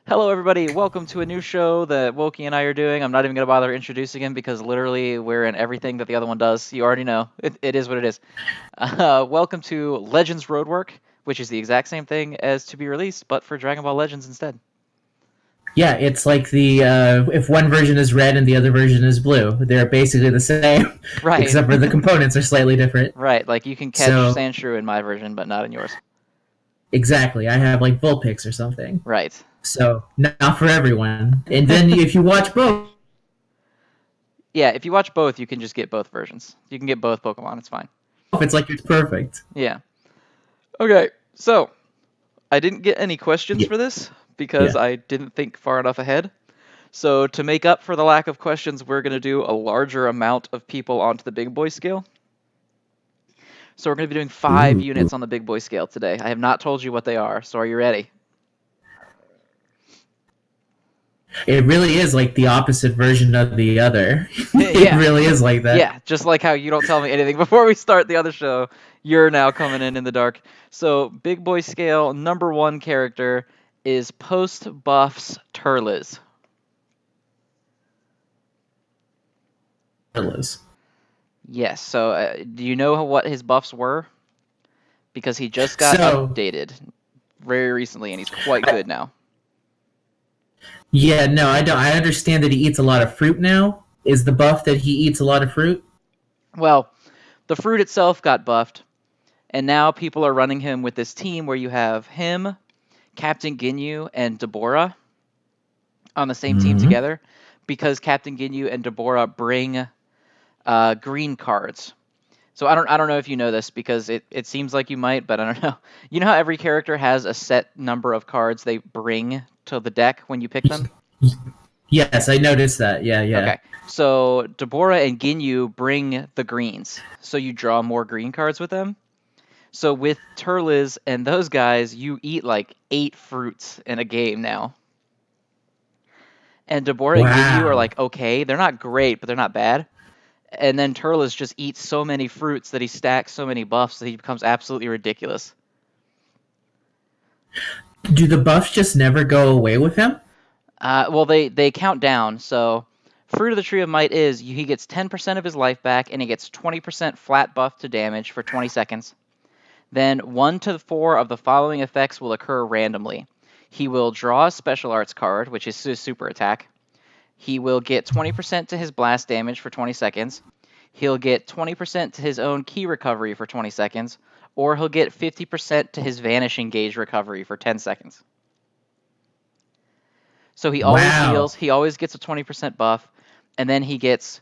Hello, everybody. Welcome to a new show that Wokey and I are doing. I'm not even going to bother introducing him because literally we're in everything that the other one does. You already know. It is what it is. Welcome to Legends Roadwork, which is the exact same thing as To Be Released, but for Dragon Ball Legends instead. Yeah, it's like the if one version is red and the other version is blue, they're basically the same, Right. except for the components are slightly different. Right. Like you can catch So Sandshrew in my version, but not in yours. exactly, I have like Vulpix or something. Right. So not for everyone. And then if you watch both, Yeah, if you watch both, you can just get both versions. You can get both Pokemon. It's fine. it's like it's perfect. Yeah. Okay. So I didn't get any questions Yeah, for this because yeah. I didn't think far enough ahead. So to make up for the lack of questions, we're going to do a larger amount of people onto the big boy scale. So we're going to be doing 5 units on the big boy scale today. I have not told you what they are, so are you ready? It really is like the opposite version of the other. It Yeah. really is like that. Yeah, just like how you don't tell me anything before we start the other show, you're now coming in the dark. So big boy scale, number one character is post buffs Turles. Turles. Yes, so do you know what his buffs were? Because he just got So updated very recently and he's quite good now. yeah, no, I don't. I understand that he eats a lot of fruit now. Is the buff that he eats a lot of fruit? Well, the fruit itself got buffed, and now people are running him with this team where you have him, Captain Ginyu, and Deborah on the same team Mm-hmm. together because Captain Ginyu and Deborah bring green cards. So I don't know if you know this because it seems like you might, but I don't know. You know how every character has a set number of cards they bring to the deck when you pick them? Yes, I noticed that. Yeah, yeah. Okay. So Deborah and Ginyu bring the greens. So you draw more green cards with them. So with Turles and those guys, you eat like 8 fruits in a game now. And Deborah and Ginyu are Wow. like okay, they're not great, but they're not bad. And then Turles just eats so many fruits that he stacks so many buffs that he becomes absolutely ridiculous. Do the buffs just never go away with him? Well, they count down. So Fruit of the Tree of Might is he gets 10% of his life back, and he gets 20% flat buff to damage for 20 seconds. Then 1 to 4 of the following effects will occur randomly. He will draw a special arts card, which is his super attack. He will get 20% to his blast damage for 20 seconds. He'll get 20% to his own key recovery for 20 seconds, or he'll get 50% to his vanishing gauge recovery for 10 seconds. So he always heals, Wow. he always gets a 20% buff, and then he gets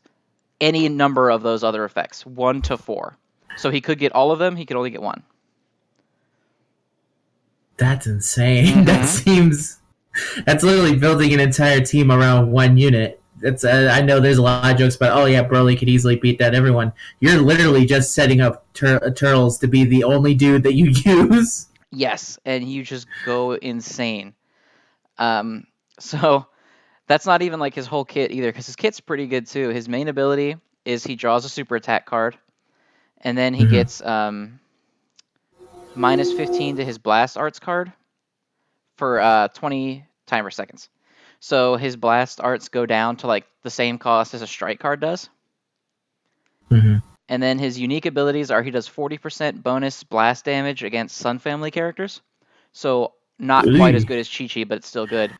any number of those other effects, 1 to 4. So he could get all of them, he could only get one. That's insane. That Mm-hmm. seems. That's literally building an entire team around one unit. It's. I know there's a lot of jokes about, oh yeah, Broly could easily beat that everyone. You're literally just setting up Turtles to be the only dude that you use. Yes, and you just go insane. Um, so that's not even like his whole kit either, because his kit's pretty good too. His main ability is he draws a super attack card, and then he Mm-hmm. gets minus 15 to his blast arts card for 20 timer seconds. So his blast arts go down to like the same cost as a strike card does. Mm-hmm. And then his unique abilities are he does 40% bonus blast damage against Sun Family characters. So not quite as good as Chi-Chi, but it's still good.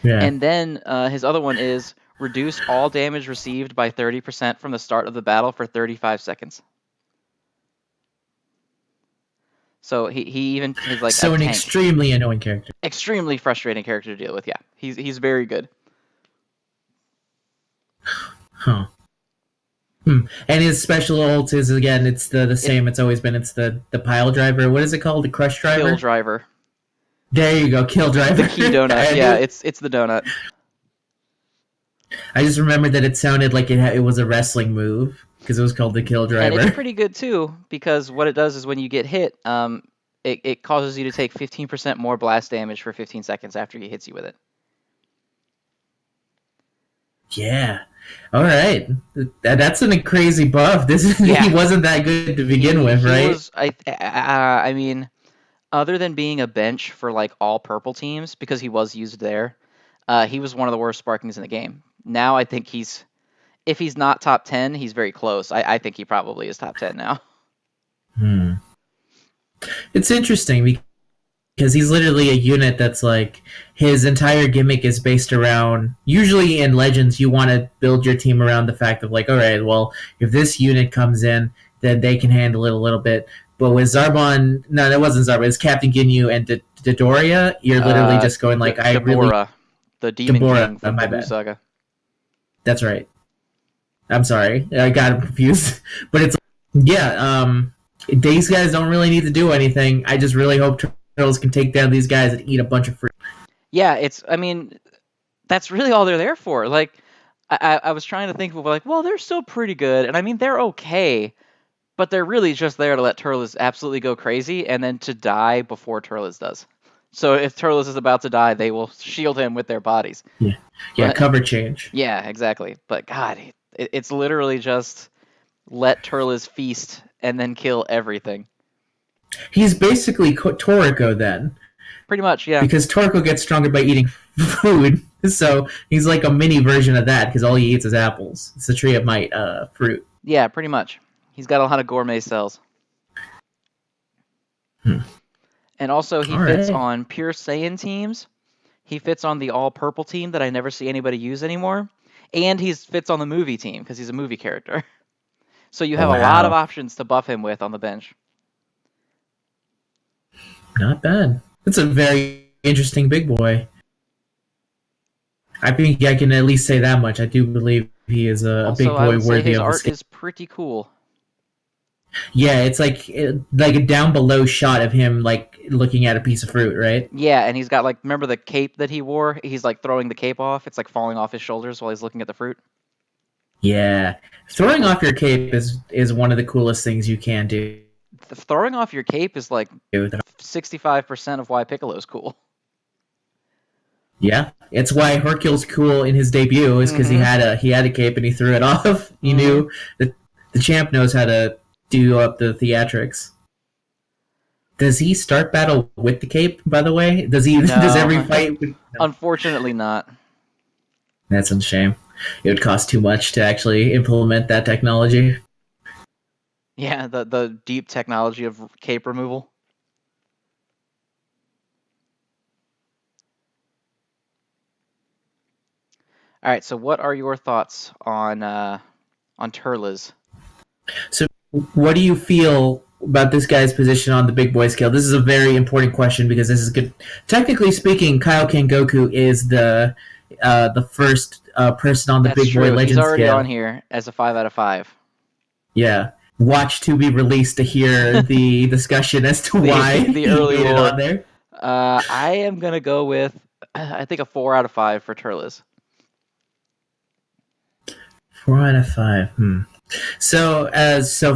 Yeah. And then his other one is reduce all damage received by 30% from the start of the battle for 35 seconds. So he even is like a So an tank. extremely annoying character. Extremely frustrating character to deal with, yeah. He's very good. Huh. Hmm. And his special ult is again, it's the It's same. It's always been. It's the pile driver. What is it called? The crush Kill driver. Driver. There you go, kill The driver. key donut. I Yeah, knew. it's the donut. I just remembered that it sounded like it was a wrestling move because it was called the kill And it's driver. pretty good too, because what it does is when you get hit, it causes you to take 15% more blast damage for 15 seconds after he hits you with it. Yeah. All right. That's a crazy buff. This is, he Yeah, wasn't that good to begin he with, he right? was. I mean, Other than being a bench for like all purple teams because he was used there, he was one of the worst Sparkings in the game. Now I think if he's not top 10, he's very close. I think he probably is top 10 now. Hmm. It's interesting because he's literally a unit that's like his entire gimmick is based around. Usually in Legends, you want to build your team around the fact of like, all right, well, if this unit comes in, then they can handle it a little bit. But with Zarbon, no, that wasn't Zarbon. It's Captain Ginyu and Dodoria. You're literally just going like, I really Deborah, the Demon Deborah. King from My the Buu bad. Saga. That's right. I'm sorry, I got confused. But it's yeah. These guys don't really need to do anything. I just really hope Turtles can take down these guys and eat a bunch of fruit. Yeah, I mean, that's really all they're there for. Like, I was trying to think of like, well, they're still pretty good, and I mean, they're okay, but they're really just there to let Turles absolutely go crazy and then to die before Turles does. So if Turles is about to die, they will shield him with their bodies. Yeah, yeah. But Cover change. yeah, exactly. But God, it's literally just let Turles feast and then kill everything. He's basically Toriko then, Pretty much, yeah. because Toriko gets stronger by eating food. So he's like a mini version of that because all he eats is apples. It's the tree of might fruit. Yeah, pretty much. He's got a lot of gourmet cells. And also, he All fits right. on pure Saiyan teams. He fits on the all-purple team that I never see anybody use anymore. And he fits on the movie team because he's a movie character. So you Oh have a lot of wow, options to buff him with on the bench. not bad. That's a very interesting big boy. I think I can at least say that much. I do believe he is a Also, big I boy would say worthy his of the art scale. is pretty cool. Yeah, it's like a down below shot of him like looking at a piece of fruit, right? Yeah, and he's got like, remember the cape that he wore? He's like throwing the cape off. It's like falling off his shoulders while he's looking at the fruit. Yeah, It's pretty throwing cool. off your cape is one of the coolest things you can do. Throwing off your cape is like 65% of why Piccolo's cool. Yeah, it's why Hercule's cool in his debut is because Mm-hmm. he had a cape and he threw it off. You Mm-hmm. knew that the champ knows how to do up the theatrics. Does he start battle with the cape? By the way, does he? Does every No, fight? No. unfortunately not. That's a shame. It would cost too much to actually implement that technology. Yeah, the deep technology of cape removal. All right, so what are your thoughts on Turles? So, what do you feel about this guy's position on the big boy scale? This is a very important question because this is good. Technically speaking, Kaioken Goku is the first person on the That's big boy true. He's legend already on scale. here as a 5 out of 5. Yeah. Watch to be released to hear the discussion as to why The he early made it lore. on there. I am gonna go with I think a 4 out of 5 for Turles. 4 out of 5. So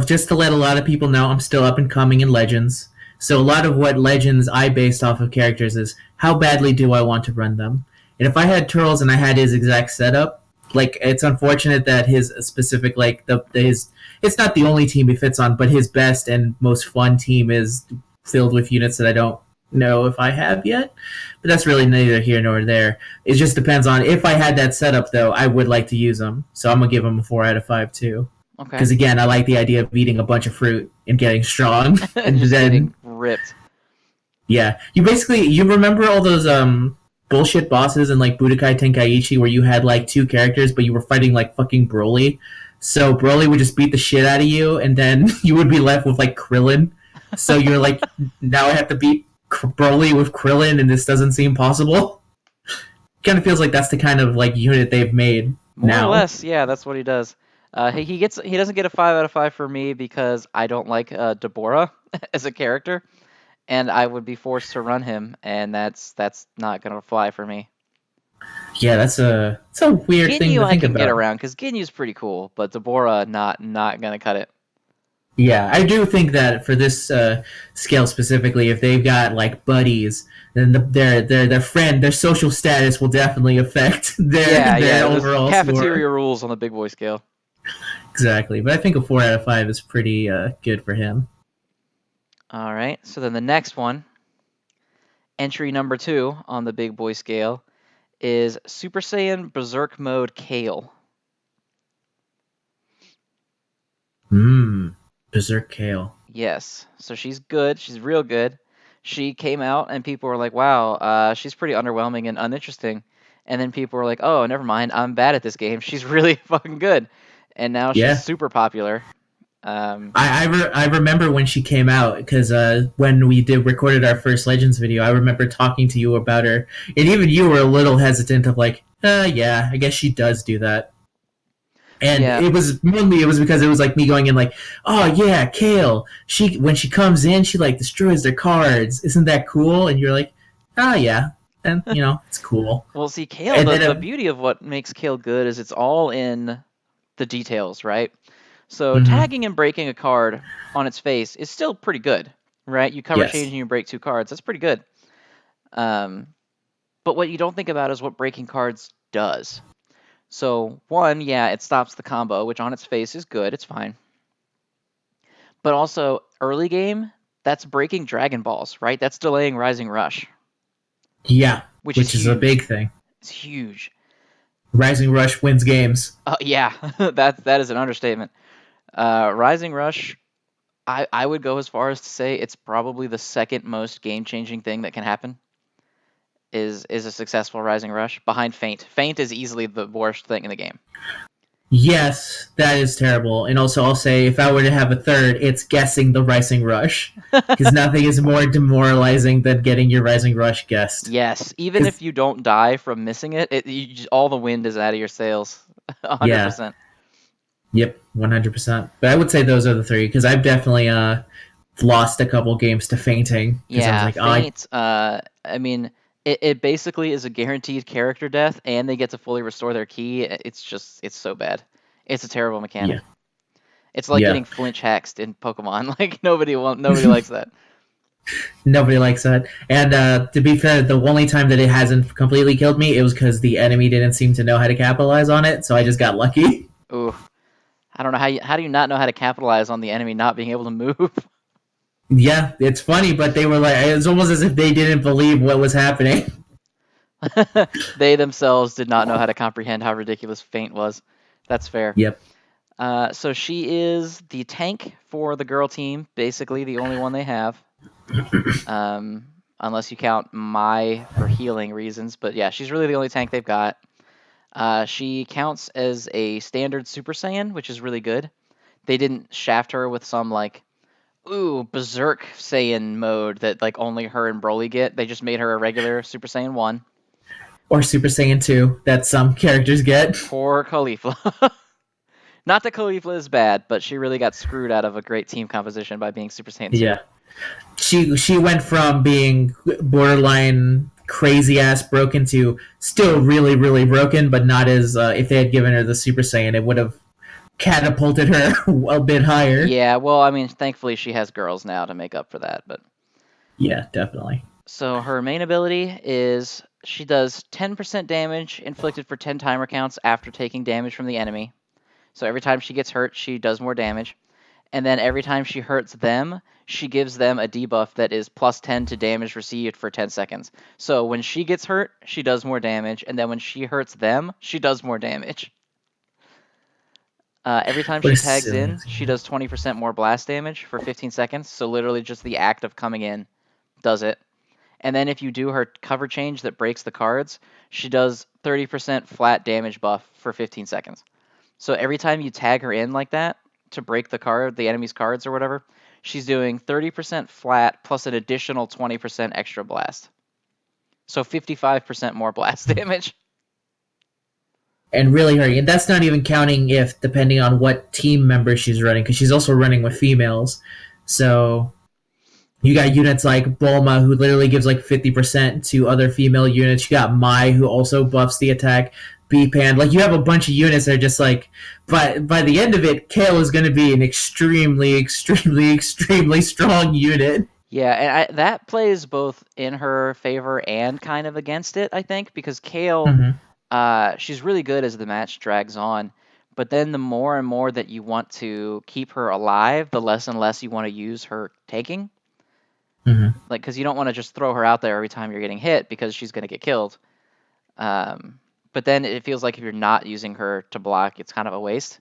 just to let a lot of people know, I'm still up and coming in Legends. So a lot of what Legends I based off of characters is how badly do I want to run them. And if I had Turles and I had his exact setup, like it's unfortunate that his specific like the his it's not the only team he fits on, but his best and most fun team is filled with units that I don't know if I have yet. But that's really neither here nor there. It just depends on if I had that setup though, I would like to use them. So I'm gonna give him a 4 out of 5 too. Okay. Because again, I like the idea of eating a bunch of fruit and getting strong, and Just then getting ripped. yeah, you remember all those bullshit bosses in like Budokai Tenkaichi where you had like two characters but you were fighting like fucking Broly. So Broly would just beat the shit out of you, and then you would be left with like Krillin. So you're like, now I have to beat Broly with Krillin, and this doesn't seem possible. Kind of feels like that's the kind of like unit they've made More or now. less, yeah, that's what he does. He doesn't get a 5 out of 5 for me because I don't like Deborah as a character, and I would be forced to run him, and that's not gonna fly for me. Yeah, it's a weird thing Ginyu to I think can get about. around because Ginyu's pretty cool, but Deborah not gonna cut it. Yeah, I do think that for this scale specifically, if they've got like buddies, then their social status will definitely affect Yeah, their yeah, there's overall score. cafeteria rules on the big boy scale. Exactly, but I think a 4 out of 5 is pretty good for him. All right, so then the next one Entry number 2 on the big boy scale is Super Saiyan Berserk mode Kale. Berserk Kale. Yes, so she's good. She's real good. She came out and people were like, "Wow, she's pretty underwhelming and uninteresting." And then people were like, "Oh, never mind. I'm bad at this game. She's really fucking good." And now she's Yeah. super popular. Um, I remember when she came out because when we recorded our first Legends video, I remember talking to you about her, and even you were a little hesitant of like, yeah, I guess she does do that. And yeah, it was mainly because it was like me going in like, oh yeah, Kale. She when she comes in, she like destroys their cards. Isn't that cool? And you're like, ah yeah, and it's cool. well, see, Kale, And the then beauty of what makes Kale good is it's all in the details, right? So mhm, tagging and breaking a card on its face is still pretty good, right? You cover change yes, and you break 2 cards. That's pretty good. Um, but what you don't think about is what breaking cards does. So one, yeah, it stops the combo, which on its face is good. It's fine. But also early game, that's breaking Dragon Balls, right? That's delaying Rising Rush, yeah, which is which is a big huge. thing. It's huge. Rising Rush wins games. Yeah, that is an understatement. Rising Rush, I would go as far as to say it's probably the second most game changing thing that can happen. Is a successful Rising Rush behind Feint. Feint is easily the worst thing in the game. Yes, that is terrible. And also, I'll say if I were to have a third, it's guessing the Rising Rush. Because nothing is more demoralizing than getting your Rising Rush guessed. Yes, even if Because, you don't die from missing it, all the wind is out of your sails. yeah, 100%. yep, 100%. But I would say those are the three, because I've definitely lost a couple games to fainting. Because I was Yeah, like, oh, I, Feint, I mean, it basically is a guaranteed character death, and they get to fully restore their key. It's so bad. It's a terrible yeah, mechanic. It's like yeah. getting flinch hexed in Pokemon. Like nobody likes that. Nobody likes that. And to be fair, the only time that it hasn't completely killed me, it was because the enemy didn't seem to know how to capitalize on it, so I just got lucky. Ooh, I don't know how do you not know how to capitalize on the enemy not being able to move? Yeah, it's funny, but they were like, it's almost as if they didn't believe what was happening. They themselves did not know how to comprehend how ridiculous Feint was. That's fair. Yep. So she is the tank for the girl team, basically the only one they have. Unless you count Mai for healing reasons. But yeah, she's really the only tank they've got. She counts as a standard Super Saiyan, which is really good. They didn't shaft her with some like, ooh, Berserk Saiyan mode that like only her and Broly get. They just made her a regular Super Saiyan 1. Or Super Saiyan 2 that some characters get. Poor Caulifla. Not that Caulifla is bad, but she really got screwed out of a great team composition by being Super Saiyan 2. Yeah. She went from being borderline crazy ass broken to still really really broken, but not as if they had given her the Super Saiyan, it would have catapulted her a bit higher. Yeah, well, I mean, thankfully she has girls now to make up for that, but Yeah, definitely. so her main ability is she does 10% damage inflicted for 10 timer counts after taking damage from the enemy. So every time she gets hurt, she does more damage. And then every time she hurts them, she gives them a debuff that is plus 10 to damage received for 10 seconds. So when she gets hurt, she does more damage, and then when she hurts them, she does more damage. Every time What she a tags silly. in, she does 20% more blast damage for 15 seconds. So literally just the act of coming in does it. And then if you do her cover change that breaks the cards, she does 30% flat damage buff for 15 seconds. So every time you tag her in like that to break the card, the enemy's cards or whatever, she's doing 30% flat plus an additional 20% extra blast. So 55% more blast damage. And really hurting. And that's not even counting if depending on what team member she's running, because she's also running with females. So you got units like Bulma, who literally gives like 50% to other female units. You got Mai, who also buffs the attack. B-Pan. Like, you have a bunch of units that are just like, but by the end of it, Kale is going to be an extremely, extremely, extremely strong unit. Yeah, and that plays both in her favor and kind of against it, I think, because Kale, Mm-hmm. she's really good as the match drags on. But then the more and more that you want to keep her alive, the less and less you want to use her taking. Mm-hmm. Like, because you don't want to just throw her out there every time you're getting hit because she's going to get killed. But then it feels like if you're not using her to block, it's kind of a waste.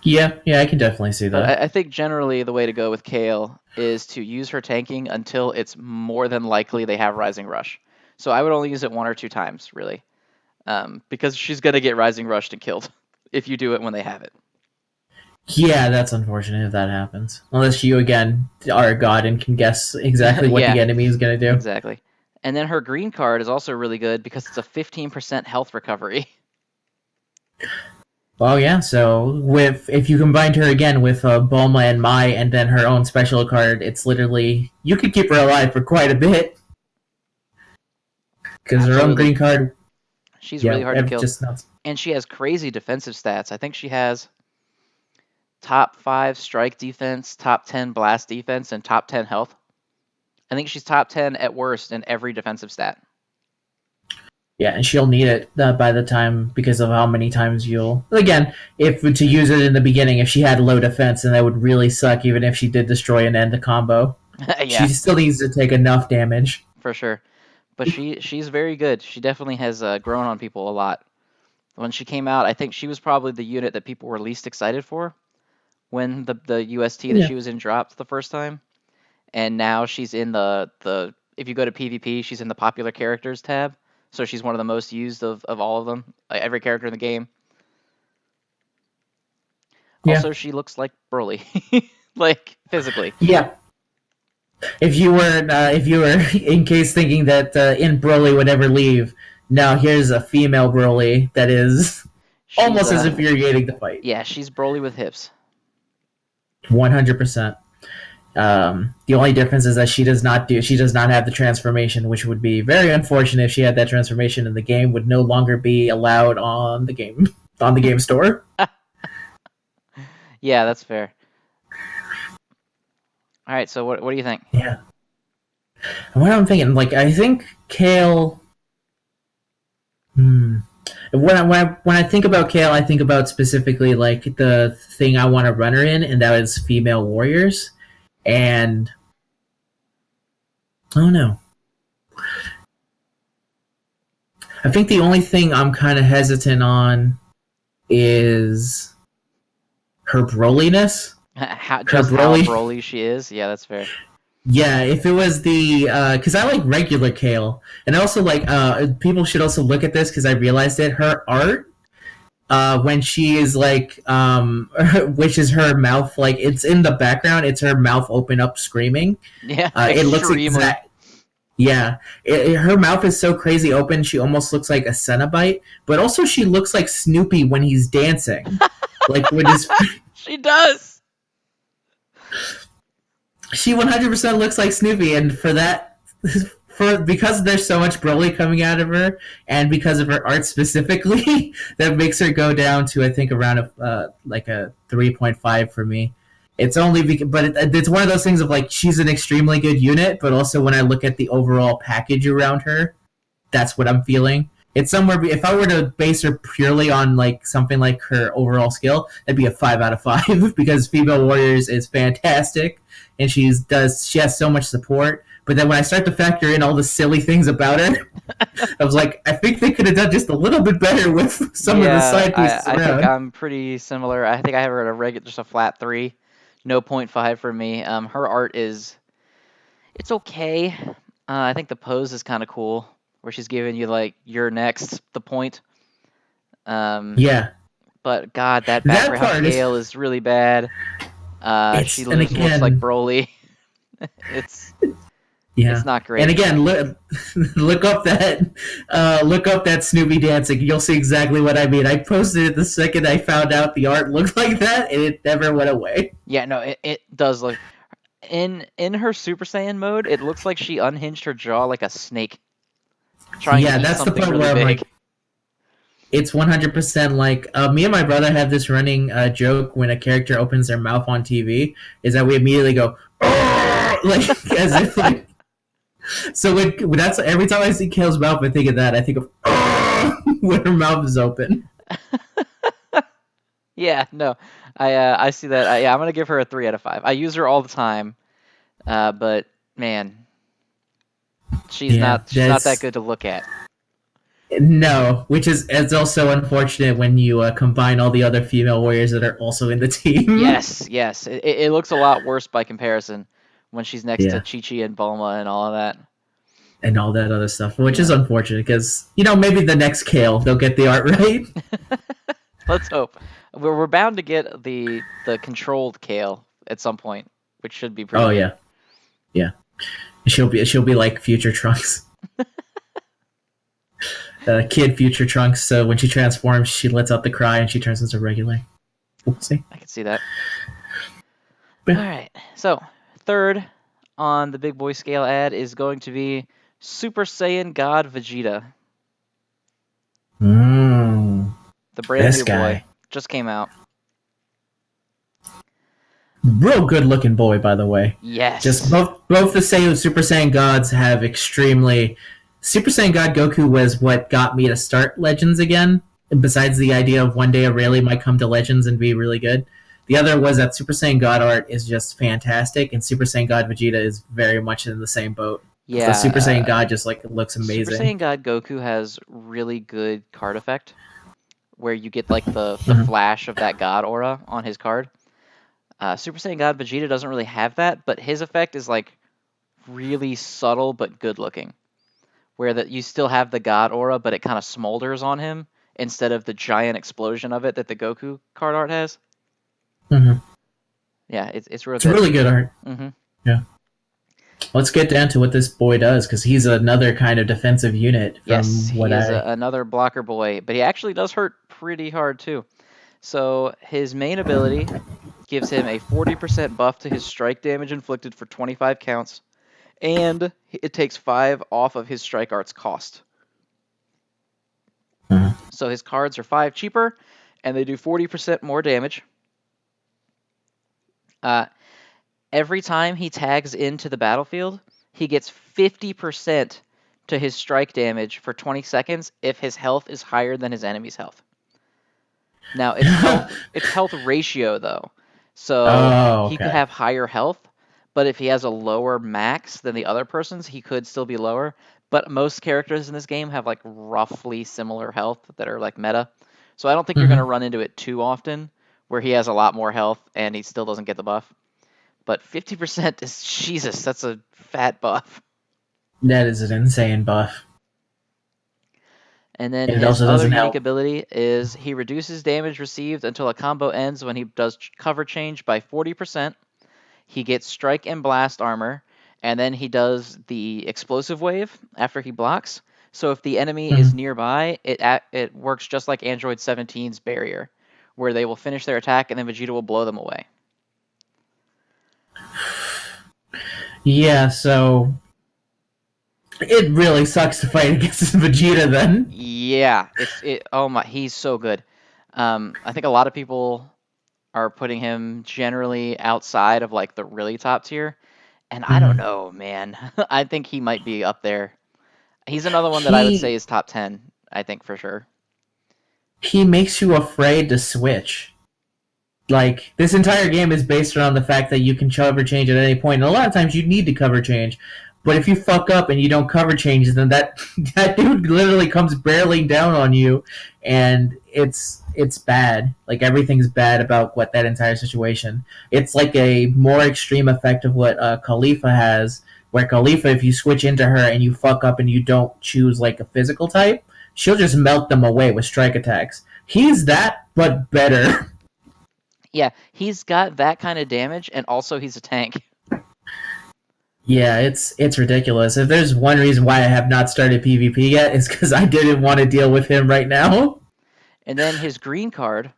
Yeah, I can definitely see But that. I think generally the way to go with Kale is to use her tanking until it's more than likely they have Rising Rush. So I would only use it 1 or 2 times, really, because she's going to get Rising Rushed and killed if you do it when they have it. Yeah, that's unfortunate if that happens. Unless you again are a god and can guess exactly what Yeah, the enemy is gonna do. exactly. And then her green card is also really good because it's a 15% health recovery. Well, yeah. So if you combined her again with Bulma and Mai, and then her own special card, it's literally you could keep her alive for quite a bit because her own Absolutely. green card, She's yeah, really hard to kill. just nuts. And she has crazy defensive stats. I think she has top 5 strike defense, top 10 blast defense, and top 10 health. I think she's top 10 at worst in every defensive stat. Yeah, and she'll need it by the time because of how many times you'll again if to use it in the beginning. If she had low defense, then that would really suck. Even if she did destroy and end the combo, she Yeah, still needs to take enough damage. for sure. But she's very good. She definitely has grown on people a lot. When she came out, I think she was probably the unit that people were least excited for when the UST that Yeah, she was in dropped the first time. And now she's in the if you go to PvP, she's in the popular characters tab. So she's one of the most used of all of them, like every character in the game. yeah, Also, she looks like Broly, like physically. yeah. If you were in case thinking that in Broly would ever leave, now here's a female Broly that is She's almost as infuriating to fight. yeah, she's Broly with hips. 100%. The only difference is that she does not have the transformation, which would be very unfortunate if she had that transformation and the game would no longer be allowed on the game store. Yeah, that's fair. All right, so what do you think? Yeah. And what I'm thinking, like I think Kale. Hmm. When I think about Kale, I think about specifically like the thing I want to run her in, and that is female warriors. And I don't know. I think the only thing I'm kind of hesitant on is her Broliness. Her Just how Broly. Broly she is? Yeah, that's fair. Yeah, if it was the because I like regular Kale, and also like people should also look at this because I realized it. Her art when she is like which is her mouth like it's in the background. It's her mouth open up screaming. Yeah, It looks extremely. exact. Yeah, her mouth is so crazy open. She almost looks like a Cenobite, but also she looks like Snoopy when he's dancing, like when his. She does. She 100% looks like Snoopy, and for that, because there's so much Broly coming out of her, and because of her art specifically, that makes her go down to I think around like a 3.5 for me. It's only but it's one of those things of like she's an extremely good unit, but also when I look at the overall package around her, that's what I'm feeling. It's somewhere. If I were to base her purely on like something like her overall skill, that'd be a 5 out of 5 because female warriors is fantastic, and she has so much support. But then when I start to factor in all the silly things about her, I was like, I think they could have done just a little bit better with some of the side pieces I think around. I'm pretty similar. I think I have her at a regular, just a flat 3, no 0.5 for me. Her art it's okay. I think the pose is kind of cool, where she's giving you like you're next, the point. Yeah, But God, that that background part is scale is really bad. She and just looks like again, Broly. it's yeah. it's not And great. again, look up that Snoopy dancing. You'll see exactly what I mean. I posted it the second I found out the art looked like that, and it never went away. Yeah, no, it does look in her Super Saiyan mode. It looks like she unhinged her jaw like a snake, trying to Yeah, eat that's the something part really where I'm big. like, it's 100% like me and my brother have this running joke when a character opens their mouth on TV is that we immediately go like as if like so when that's every time I see Kale's mouth I think of that I think of when her mouth is open. Yeah, no, I see that. Yeah, I'm gonna give her a 3 out of 5. I use her all the time. But man, Yeah, she's not that good to look at. no, which is it's also unfortunate when you combine all the other female warriors that are also in the team. Yes, yes. It looks a lot worse by comparison when she's next to Yeah, Chi-Chi and Bulma and all of that. and all that other stuff, which is Yeah. unfortunate because maybe the next Kale they'll get the art right. Let's hope. We're bound to get the controlled Kale at some point, which should be pretty Oh good. yeah, yeah. She'll be like Future Trunks, kid Future Trunks. So when she transforms, she lets out the cry and she turns into regular. We'll see. I can see that. All Yeah. right. So, third on the big boy scale ad is going to be Super Saiyan God Vegeta, Mm, the brand this new boy. guy, Just came out. real good looking boy, by the way. Just Yes. both the Super Saiyan gods have extremely. Super Saiyan God Goku was what got me to start Legends again. Besides the idea of one day a rally might come to Legends and be really good, the other was that Super Saiyan God art is just fantastic, and Super Saiyan God Vegeta is very much in the same boat. The Yeah. Super Saiyan God just like looks Super amazing. Saiyan God Goku has really good card effect where you get like the Mhm. flash of that God aura on his card. Super Saiyan God Vegeta doesn't really have that, but his effect is like really subtle but good looking. Where that you still have the God aura, but it kind of smolders on him instead of the giant explosion of it that the Goku card art has. Mhm. Yeah, it's real It's good. really good art. Hmm. Yeah. Let's get down to what this boy does because he's another kind of defensive unit Yes, from what he is I. another blocker boy, but he actually does hurt pretty hard too. So his main ability gives him a 40% buff to his strike damage inflicted for 25 counts, and it takes 5 off of his strike art's cost. Mhm. So his cards are 5 cheaper, and they do 40% more damage. Uh, every time he tags into the battlefield, he gets 50% to his strike damage for 20 seconds if his health is higher than his enemy's health. Now it's health ratio though. So Oh, he could okay. have higher health, but if he has a lower max than the other person's, he could still be lower. But most characters in this game have like roughly similar health that are like meta. So I don't think you're going to Hmm. run into it too often where he has a lot more health and he still doesn't get the buff. But 50% is Jesus, that's a fat buff. That is an insane buff. And then And it his also other doesn't unique help. ability is he reduces damage received until a combo ends when he does cover change by 40%. He gets strike and blast armor, and then he does the explosive wave after he blocks. So if the enemy is Mhm. nearby, it works just like Android 17's barrier, where they will finish their attack and then Vegeta will blow them away. Yeah, so it really sucks to fight against Vegeta then. Yeah, it. Oh my, he's so good. I think a lot of people are putting him generally outside of like the really top tier, and I don't Mhm. know, man. I think he might be up there. He's another one that I would say He is top 10, I think for sure. he makes you afraid to switch. Like this entire game is based around the fact that you can cover change at any point. And a lot of times you need to cover change. But if you fuck up and you don't cover change, then that that dude literally comes barreling down on you, and it's bad. Like everything's bad about what that entire situation. It's like a more extreme effect of what Khalifa has, where Khalifa, if you switch into her and you fuck up and you don't choose like a physical type, she'll just melt them away with strike attacks. He's that, but better. Yeah, he's got that kind of damage, and also he's a tank. Yeah, it's ridiculous. If there's one reason why I have not started PvP yet, it's because I didn't want to deal with him right now. And then his green card,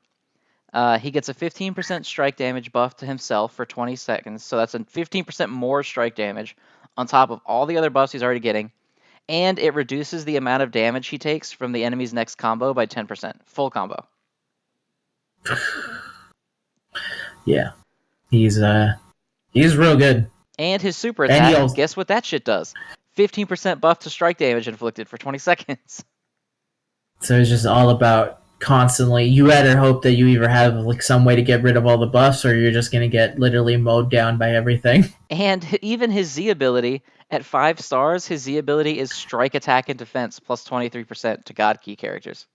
he gets a 15% strike damage buff to himself for 20 seconds. So that's a 15% more strike damage on top of all the other buffs he's already getting. And it reduces the amount of damage he takes from the enemy's next combo by 10%. Full combo. Yeah, he's he's real good, And his super and he attack, also guess what that shit does? 15% buff to strike damage inflicted for 20 seconds. so it's just all about constantly. You better hope that you either have like some way to get rid of all the buffs, or you're just gonna get literally mowed down by everything. And even his Z ability at 5 stars, his Z ability is strike, attack, and defense plus 23% to God Key characters.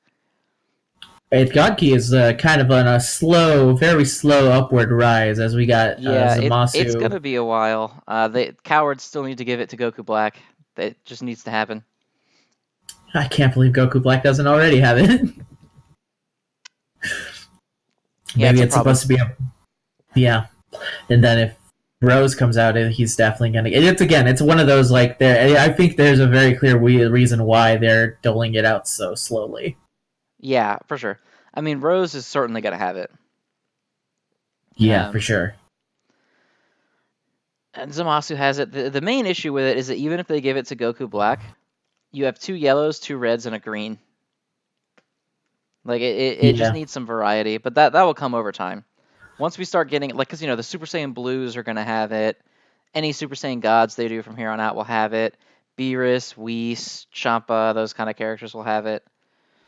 Godki is kind of on a slow, very slow upward rise as we got Yeah, it's Zamasu. gonna be a while. The cowards still need to give it to Goku Black. It just needs to happen. I can't believe Goku Black doesn't already have it. Yeah, Maybe it's a it's problem. supposed to be a yeah. And then if Rose comes out, he's definitely gonna. It's one of those like there. I think there's a very clear reason why they're doling it out so slowly. Yeah, for sure. I mean, Rose is certainly gonna have it. Yeah, for Um, sure. and Zamasu has it. The main issue with it is that even if they give it to Goku Black, you have 2 yellows, 2 reds, and a green. Like it just Yeah. needs some variety, but that will come over time. Once we start getting like, because the Super Saiyan Blues are gonna have it. Any Super Saiyan gods they do from here on out will have it. Beerus, Whis, Champa, those kind of characters will have it.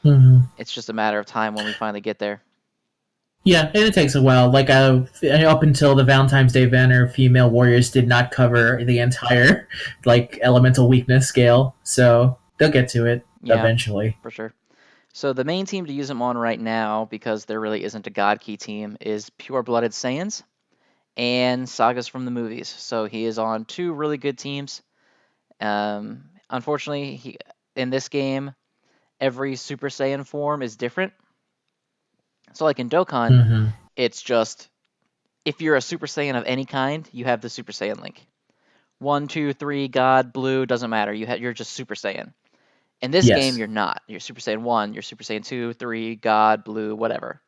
Mm-hmm. It's just a matter of time when we finally get there. Yeah, and it takes a while. Like up until the Valentine's Day banner, female warriors did not cover the entire like elemental weakness scale, so they'll get to it Yeah, eventually. for sure. So the main team to use him on right now, because there really isn't a God Key team, is Pure Blooded Saiyans and Sagas from the movies. So he is on 2 really good teams. Unfortunately, in this game, every Super Saiyan form is different. So like in Dokkan, Mm-hmm. it's just if you're a Super Saiyan of any kind, you have the Super Saiyan link. 1, 2, 3, God, Blue, doesn't matter. You're just Super Saiyan. In this game, Yes. you're not. You're Super Saiyan 1, you're Super Saiyan 2, 3, God, Blue, whatever.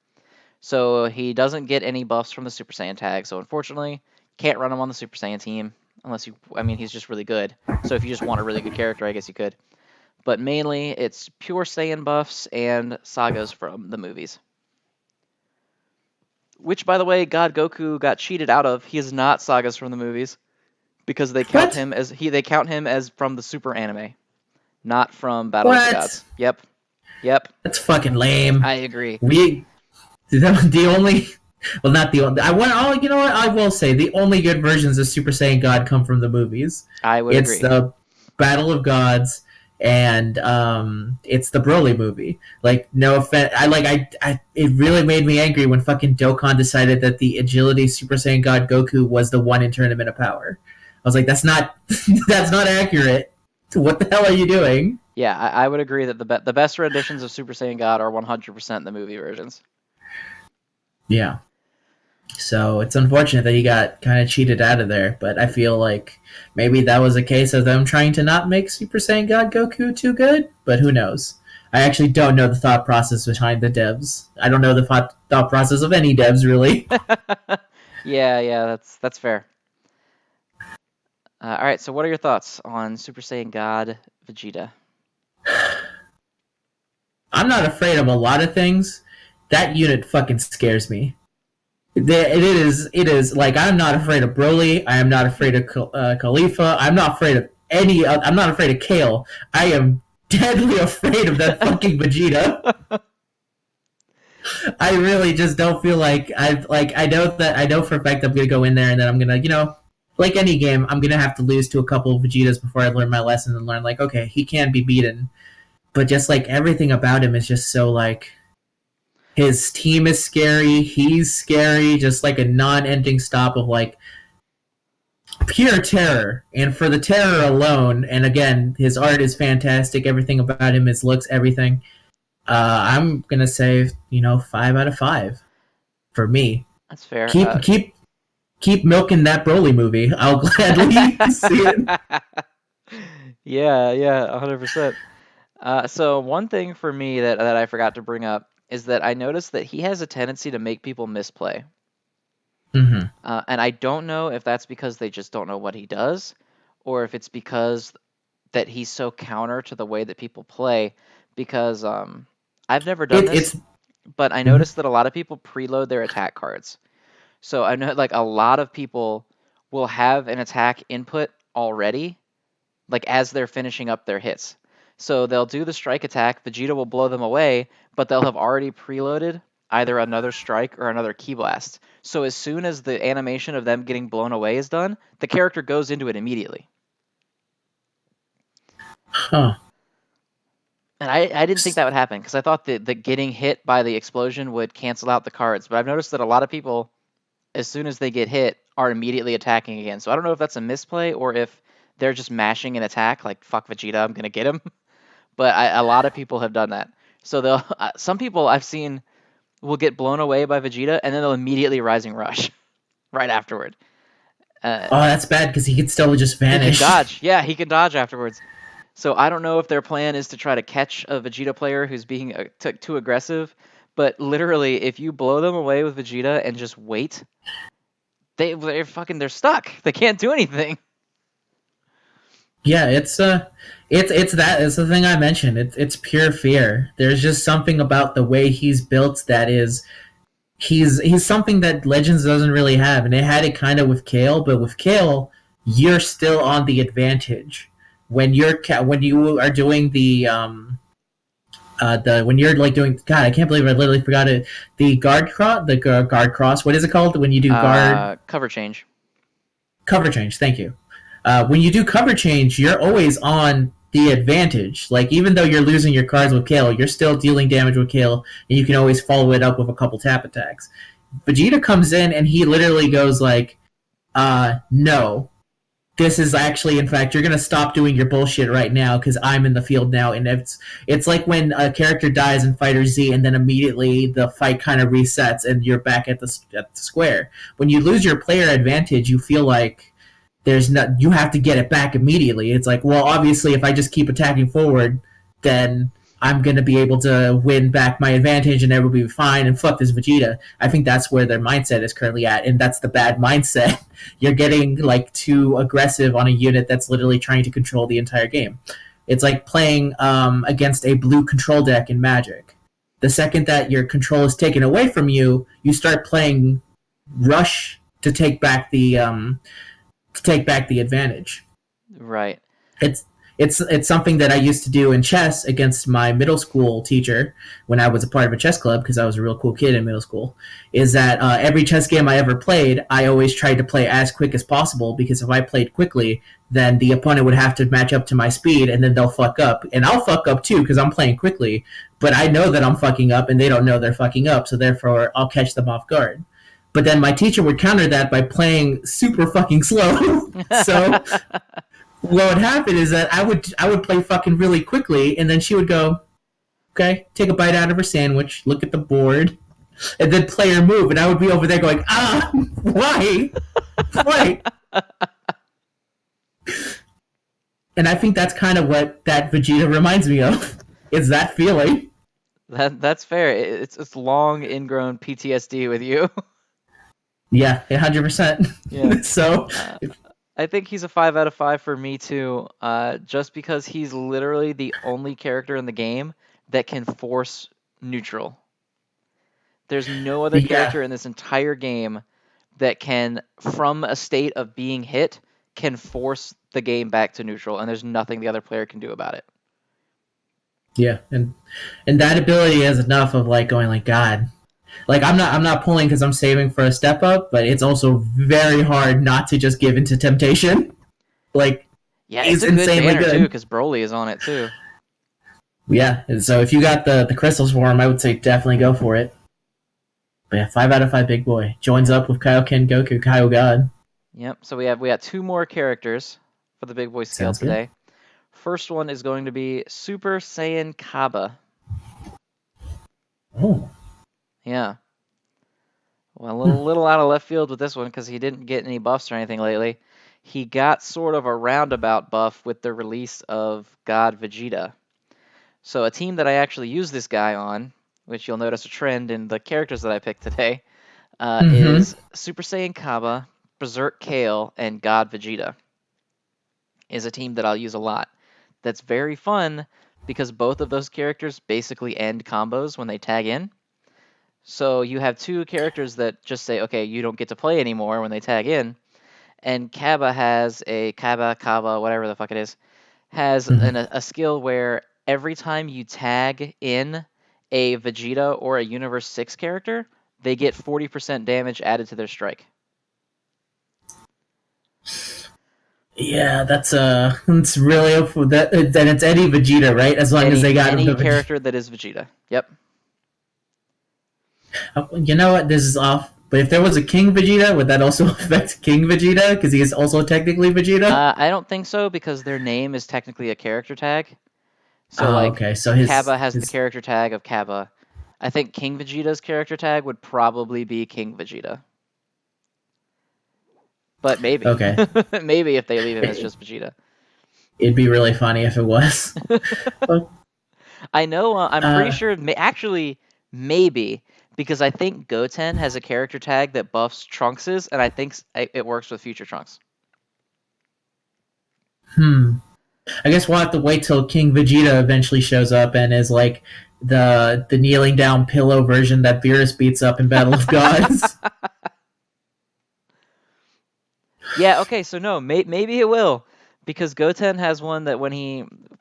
So he doesn't get any buffs from the Super Saiyan tag. So unfortunately, can't run him on the Super Saiyan team unless I mean, he's just really good. So if you just want a really good character, I guess you could. But mainly, it's pure Saiyan buffs and sagas from the movies. Which, by the way, God Goku got cheated out of. He is not sagas from the movies because What? they count him as from the Super anime, not from Battle of the What? Gods. Yep, yep, That's fucking lame. I agree. We the only well, not the only. I want. Oh, you know what? I will say the only good versions of Super Saiyan God come from the movies. I would It's agree. the Battle of Gods and it's the Broly movie. Like, no offense, it really made me angry when fucking Dokkan decided that the Agility Super Saiyan God Goku was the one in Tournament of Power. I was like, that's not that's not accurate. What the hell are you doing? Yeah, I would agree that the best renditions of Super Saiyan God are 100% the movie versions. Yeah. So it's unfortunate that he got kind of cheated out of there, but I feel like maybe that was a case of them trying to not make Super Saiyan God Goku too good, but who knows? I actually don't know the thought process behind the devs. I don't know the thought process of any devs, really. Yeah, that's fair. All right, so what are your thoughts on Super Saiyan God Vegeta? I'm not afraid of a lot of things. That unit fucking scares me. It is like I'm not afraid of Broly. I am not afraid of Khalifa. I'm not afraid of any. I'm not afraid of Kale. I am deadly afraid of that fucking Vegeta. I really just don't feel like I know for a fact I'm gonna go in there and then I'm gonna like any game I'm gonna have to lose to a couple of Vegetas before I learn my lesson and learn like okay he can be beaten, but just like everything about him is just so like his team is scary, he's scary, just like a non-ending stop of like pure terror. And for the terror alone, and again, his art is fantastic. Everything about him, his looks, everything. I'm gonna say 5 out of 5 for me. That's fair. Keep milking that Broly movie. I'll gladly see it. Yeah, 100%. So one thing for me that I forgot to bring up is that I noticed that he has a tendency to make people misplay. Mm-hmm. And I don't know if that's because they just don't know what he does, or if it's because that he's so counter to the way that people play. Because I've never done this, It's but I mhm. noticed that a lot of people preload their attack cards. So I know like a lot of people will have an attack input already, like as they're finishing up their hits. So they'll do the strike attack, Vegeta will blow them away, but they'll have already preloaded either another strike or another ki blast. So as soon as the animation of them getting blown away is done, the character goes into it immediately. Huh. And I didn't think that would happen because I thought that getting hit by the explosion would cancel out the cards. But I've noticed that a lot of people, as soon as they get hit, are immediately attacking again. So I don't know if that's a misplay or if they're just mashing an attack like fuck Vegeta, I'm gonna get him. But a lot of people have done that. So they'll some people I've seen will get blown away by Vegeta and then they'll immediately Rising Rush right afterward. Oh, that's bad because he could still just He can vanish. dodge. Yeah, he can dodge afterwards. So I don't know if their plan is to try to catch a Vegeta player who's being too aggressive, but literally, if you blow them away with Vegeta and just wait, they're stuck. They can't do anything. Yeah, it's the thing I mentioned. It's pure fear. There's just something about the way he's built that is he's something that Legends doesn't really have, and they had it kind of with Kale, but with Kale, you're still on the advantage when when you are doing the when you're like doing God, I can't believe I literally forgot it. The guard cross. What is it called when you do guard Cover change. cover change? Thank you. When you do cover change, you're always on the advantage. Like even though you're losing your cards with Kale, you're still dealing damage with Kale, and you can always follow it up with a couple tap attacks. Vegeta comes in and he literally goes like, no, this is actually, in fact, you're gonna stop doing your bullshit right now because I'm in the field now, and it's like when a character dies in Fighter Z, and then immediately the fight kind of resets and you're back at the square. When you lose your player advantage, you feel like you have to get it back immediately. It's like, well, obviously, if I just keep attacking forward, then I'm gonna be able to win back my advantage and everyone will be fine. And fuck this Vegeta. I think that's where their mindset is currently at, and that's the bad mindset. You're getting like too aggressive on a unit that's literally trying to control the entire game. It's like playing against a blue control deck in Magic. The second that your control is taken away from you, you start playing Rush to take back the advantage. Right. It's something that I used to do in chess against my middle school teacher when I was a part of a chess club because I was a real cool kid in middle school. Is that every chess game I ever played, I always tried to play as quick as possible because if I played quickly, then the opponent would have to match up to my speed and then they'll fuck up. And I'll fuck up too because I'm playing quickly, but I know that I'm fucking up and they don't know they're fucking up, so therefore I'll catch them off guard. But then my teacher would counter that by playing super fucking slow. So what would happen is that I would play fucking really quickly, and then she would go, okay, take a bite out of her sandwich, look at the board, and then play her move, and I would be over there going, why? Why? And I think that's kind of what that Vegeta reminds me of, is that feeling. That's fair. It's long ingrown PTSD with you. Yeah, 100%. Yeah. So I think he's a 5 out of 5 for me too, just because he's literally the only character in the game that can force neutral. There's no other character in this entire game that can, from a state of being hit, can force the game back to neutral, and there's nothing the other player can do about it. Yeah, and that ability is enough of like going like, God, like I'm not pulling because I'm saving for a step up, but it's also very hard not to just give into temptation. Like, yeah, he's it's a good insanely banner good too because Broly is on it too. Yeah, and so if you got the crystals for him, I would say definitely go for it. But yeah, 5 out of 5 big boy joins up with Kaioken Goku, Kaio God. Yep. So we got 2 more characters for the big boy scale today. First one is going to be Super Saiyan Cabba. Oh. Yeah. Well, a little out of left field with this one because he didn't get any buffs or anything lately. He got sort of a roundabout buff with the release of God Vegeta. So a team that I actually use this guy on, which you'll notice a trend in the characters that I picked today, is Super Saiyan Cabba, Berserk Kale, and God Vegeta. Is a team that I'll use a lot. That's very fun because both of those characters basically end combos when they tag in. So you have 2 characters that just say, okay, you don't get to play anymore when they tag in. And Cabba has a Cabba, whatever the fuck it is, has a skill where every time you tag in a Vegeta or a Universe 6 character, they get 40% damage added to their strike. Yeah, that's really that. Then it's any Vegeta, right? As long as they got him Any the character that is Vegeta. Yep. You know what? This is off. But if there was a King Vegeta, would that also affect King Vegeta? Because he is also technically Vegeta. I don't think so because their name is technically a character tag. So Oh, like okay. So Cabba has the his character tag of Cabba. I think King Vegeta's character tag would probably be King Vegeta. But maybe. okay. Maybe if they leave him as It, just Vegeta. it'd be really funny if it was. Well, I know, I'm pretty uh, sure, actually, maybe, because I think Goten has a character tag that buffs Trunks's, and I think it works with future Trunks. hmm. I guess we'll have to wait till King Vegeta eventually shows up and is like the kneeling down pillow version that Beerus beats up in Battle of Gods. Yeah, okay, so no, maybe it will, because Goten has one that when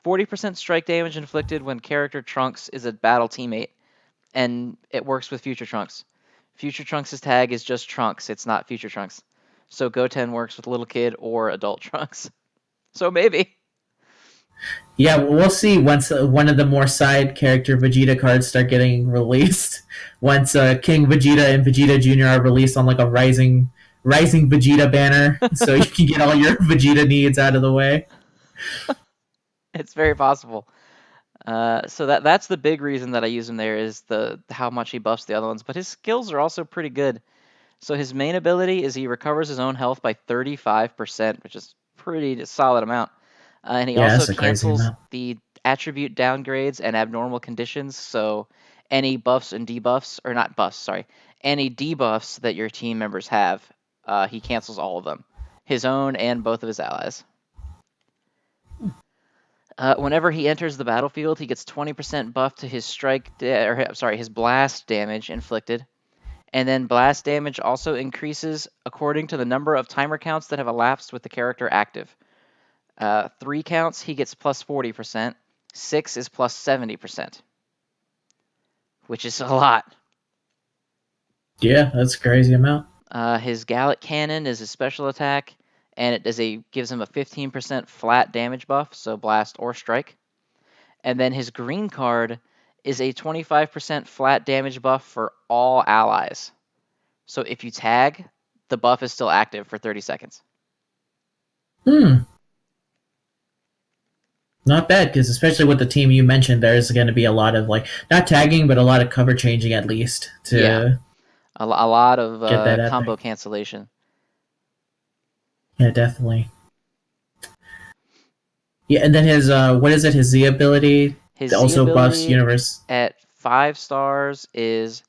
40% strike damage inflicted when character Trunks is a battle teammate, and it works with future Trunks. Future Trunks' tag is just Trunks, it's not future Trunks. So Goten works with little kid or adult Trunks. So maybe. Yeah, we'll see once one of the more side character Vegeta cards start getting released. Once King Vegeta and Vegeta Jr. are released on like a rising Vegeta banner, so you can get all your Vegeta needs out of the way. It's very possible. So that's the big reason that I use him there is the how much he buffs the other ones. But his skills are also pretty good. So his main ability is he recovers his own health by 35%, which is pretty solid amount. And he Yeah, also that's a crazy cancels amount. the attribute downgrades and abnormal conditions. So any buffs and debuffs, or not buffs, sorry, any debuffs that your team members have, he cancels all of them, his own and both of his allies. Whenever he enters the battlefield, he gets 20% buff to his his blast damage inflicted, and then blast damage also increases according to the number of timer counts that have elapsed with the character active. 3 counts, he gets plus 40%. 6 is plus 70%, which is a lot. Yeah, that's a crazy amount. His Gallic Cannon is his special attack, and gives him a 15% flat damage buff, so blast or strike. And then his green card is a 25% flat damage buff for all allies. So if you tag, the buff is still active for 30 seconds. Hmm. Not bad, because especially with the team you mentioned, there's going to be a lot of like not tagging, but a lot of cover changing at least Yeah, to a lot get that of out there. combo cancellation. Yeah, definitely. Yeah, and then his what is it? His Z ability His Z also buffs ability universe. at 5 stars is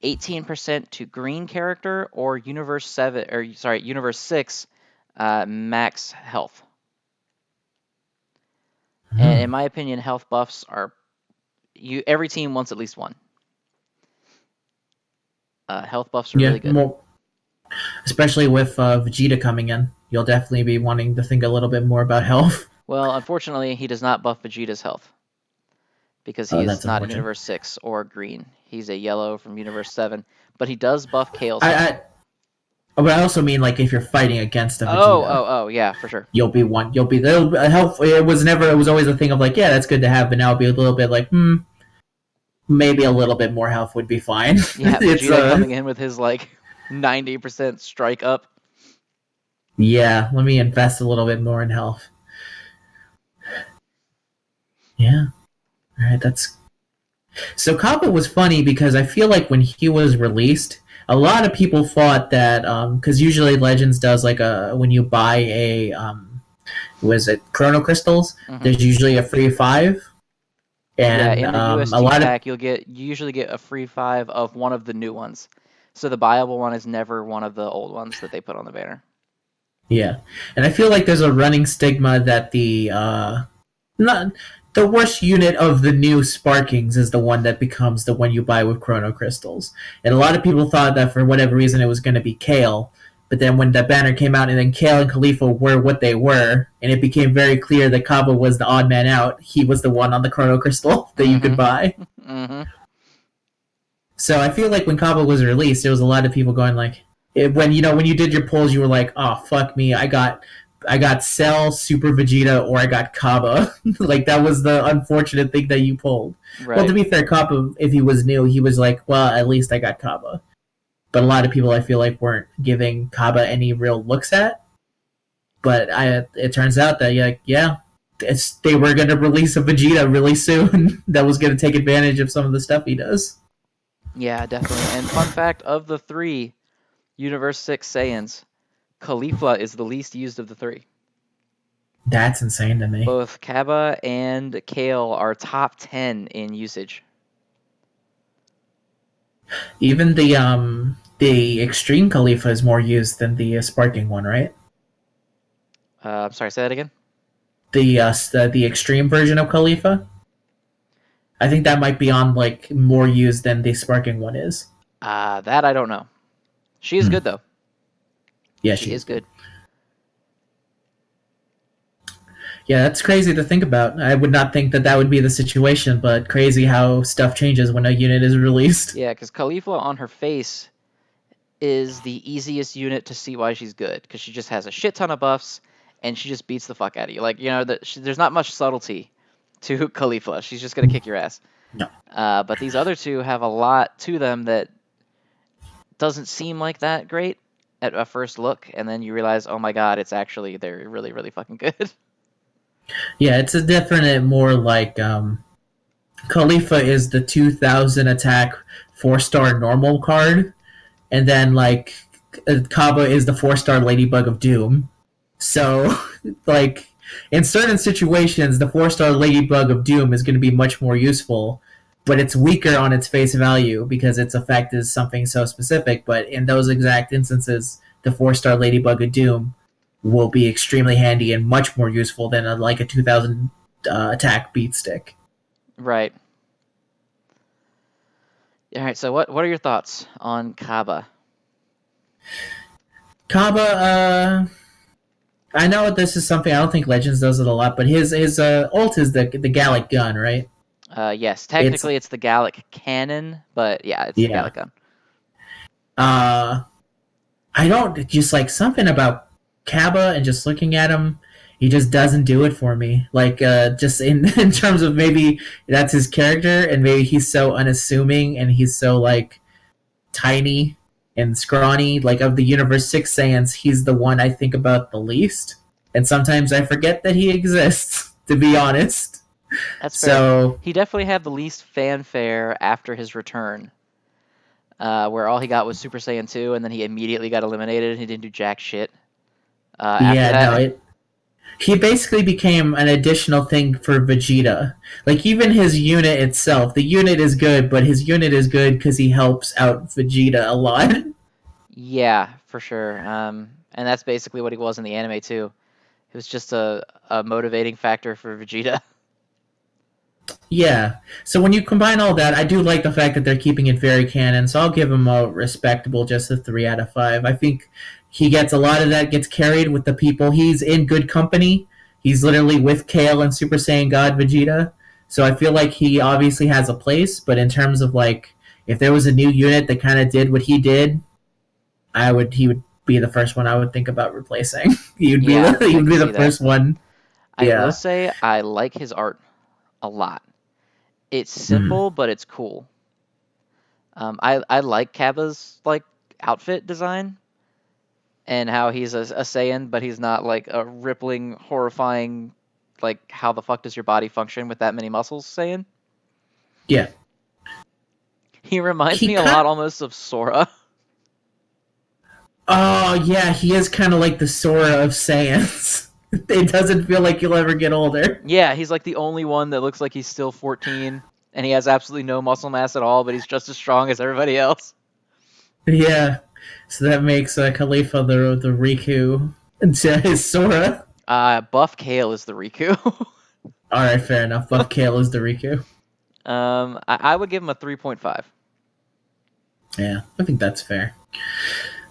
18% to green character or Universe 6 max health. And in Hmm. my opinion, health buffs are every team wants at least one. Health buffs are Yeah, really good. more especially with Vegeta coming in, you'll definitely be wanting to think a little bit more about health. Well, unfortunately, he does not buff Vegeta's health because he Oh, is that's not a unfortunate. Universe 6 or green. He's a yellow from Universe 7, but he does buff Kale's I, health. I but I also mean like if you're fighting against a Oh, Vegeta, oh, oh, yeah, for sure. you'll be one. You'll be health. It was always a thing of like, yeah, that's good to have, but now it'll be a little bit like, maybe a little bit more health would be fine. Yeah, It's Vegeta coming in with his like 90% strike up. yeah. Let me invest a little bit more in health. Yeah. All right. That's so. Cabba was funny because I feel like when he was released, a lot of people thought that because usually Legends does like a when you buy a was it Chrono Crystals, Hmm. there's usually a free five, Yeah, and in the a UST lot of pack, you usually get a free 5 of one of the new ones. So the buyable one is never one of the old ones that they put on the banner. yeah, and I feel like there's a running stigma that the not the worst unit of the new Sparkings is the one that becomes the one you buy with Chrono Crystals. And a lot of people thought that for whatever reason it was going to be Kale, But then when the banner came out and then Kale and Khalifa were what they were, and it became very clear that Cabba was the odd man out, he was the one on the Chrono Crystal that you could buy. So I feel like when Cabba was released, there was a lot of people going like, when you did your polls, you were like, oh fuck me, I got Cell, Super Vegeta, or I got Cabba. Like that was the unfortunate thing that you pulled. Right. Well, to be fair, Cabba, if he was new, he was like, well, at least I got Cabba. But a lot of people, I feel like, weren't giving Cabba any real looks at. But it turns out that they were going to release a Vegeta really soon that was going to take advantage of some of the stuff he does. Yeah, definitely. And fun fact, of the 3 Universe 6 Saiyans, Caulifla is the least used of the 3. That's insane to me. Both Cabba and Kale are top 10 in usage. Even the Extreme Caulifla is more used than the Sparking one, right? I'm sorry, say that again? The Extreme version of Caulifla? I think that might be on like more used than the Sparking one is. That I don't know. She is good though. Yeah, she is good. Yeah, that's crazy to think about. I would not think that would be the situation, but crazy how stuff changes when a unit is released. Yeah, because Caulifla on her face is the easiest unit to see why she's good, because she just has a shit ton of buffs, and she just beats the fuck out of you. Like, there's not much subtlety to Caulifla. She's just going to kick your ass. No. But these other two have a lot to them that doesn't seem like that great at a first look, and then you realize, oh my god, they're really, really fucking good. Yeah, it's a different, more like Caulifla is the 2000 attack 4-star normal card, and then like Cabba is the 4-star Ladybug of Doom. So, like in certain situations, the 4-star Ladybug of Doom is going to be much more useful, but it's weaker on its face value because its effect is something so specific. But in those exact instances, the 4-star Ladybug of Doom will be extremely handy and much more useful than a 2000 attack beat stick. Right. All right. So what are your thoughts on Cabba? Cabba, I know this is something I don't think Legends does it a lot, but his ult is the Gallic gun, right? Yes, technically it's the Gallic cannon, but yeah, it's the Gallic gun. I don't just like something about Cabba and just looking at him, he just doesn't do it for me. Like just in terms of maybe that's his character, and maybe he's so unassuming and he's so like tiny and scrawny. Like of the Universe 6 Saiyans, he's the one I think about the least, and sometimes I forget that he exists. To be honest, that's fair. So he definitely had the least fanfare after his return. Where all he got was Super Saiyan 2, and then he immediately got eliminated, and he didn't do jack shit. He basically became an additional thing for Vegeta. Like, even his unit itself, the unit is good, but his unit is good because he helps out Vegeta a lot. Yeah, for sure. And that's basically what he was in the anime, too. It was just a motivating factor for Vegeta. Yeah. So when you combine all that, I do like the fact that they're keeping it very canon, so I'll give him a respectable, just a 3 out of 5. I think he gets a lot of that gets carried with the people. He's in good company. He's literally with Kale and Super Saiyan God Vegeta. So I feel like he obviously has a place, but in terms of like, if there was a new unit that kind of did what he did, he would be the first one I would think about replacing. he would be the first one. I will say I like his art a lot. It's simple, but it's cool. I like Cabba's like outfit design and how he's a Saiyan, but he's not like a rippling, horrifying, like how the fuck does your body function with that many muscles Saiyan. Yeah. He reminds me a lot almost of Sora. Oh yeah, he is kind of like the Sora of Saiyans. It doesn't feel like he'll ever get older. Yeah, he's like the only one that looks like he's still 14, and he has absolutely no muscle mass at all, but he's just as strong as everybody else. Yeah, so that makes Khalifa the Riku, and his Sora. Buff Kale is the Riku. All right, fair enough. Buff Kale is the Riku. I would give him a 3.5. Yeah, I think that's fair.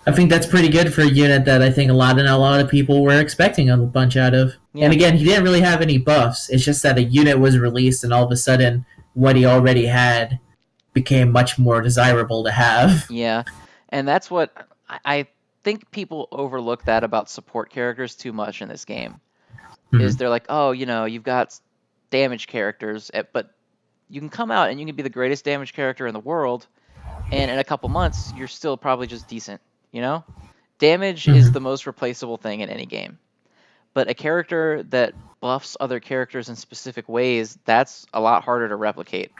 I think that's pretty good for a unit that I think a lot of people were expecting a bunch out of. And Yeah, again, he didn't really have any buffs. It's just that a unit was released, and all of a sudden, what he already had became much more desirable to have. yeah, and that's what I think people overlook that about support characters too much in this game. Is Mhm. they're like, oh, you've got damage characters, but you can come out and you can be the greatest damage character in the world, and in a couple months you're still probably just decent. You know, damage is Mhm. the most replaceable thing in any game. But a character that buffs other characters in specific ways, that's a lot harder to replicate.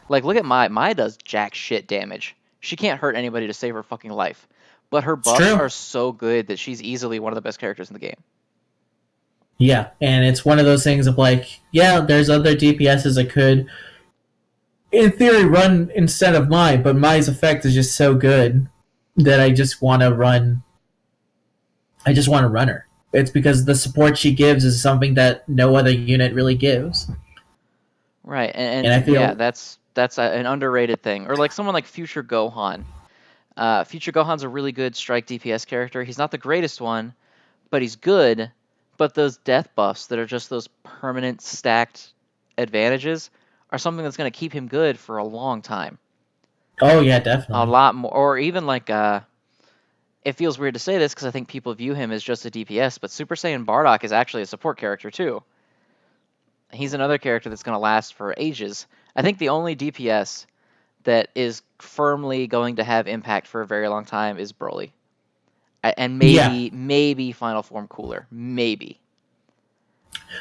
Like, look at Mai. Mai does jack shit damage. She can't hurt anybody to save her fucking life. But her It's buffs true. are so good that she's easily one of the best characters in the game. Yeah, and it's one of those things of like, yeah, there's other DPSs that could, in theory, run instead of Mai, but Mai's effect is just so good that I just want to run. I just want to run her. It's because the support she gives is something that no other unit really gives, Right, and I yeah, feel, that's an underrated thing. Or like someone like Future Gohan. Future Gohan's a really good strike DPS character. He's not the greatest one, but he's good. But those death buffs that are just those permanent stacked advantages are something that's going to keep him good for a long time. oh yeah, A definitely. lot more, or even like it feels weird to say this because I think people view him as just a DPS, but Super Saiyan Bardock is actually a support character too. He's another character that's going to last for ages. I think the only DPS that is firmly going to have impact for a very long time is Broly. And Yeah, maybe Final Form Cooler. Maybe.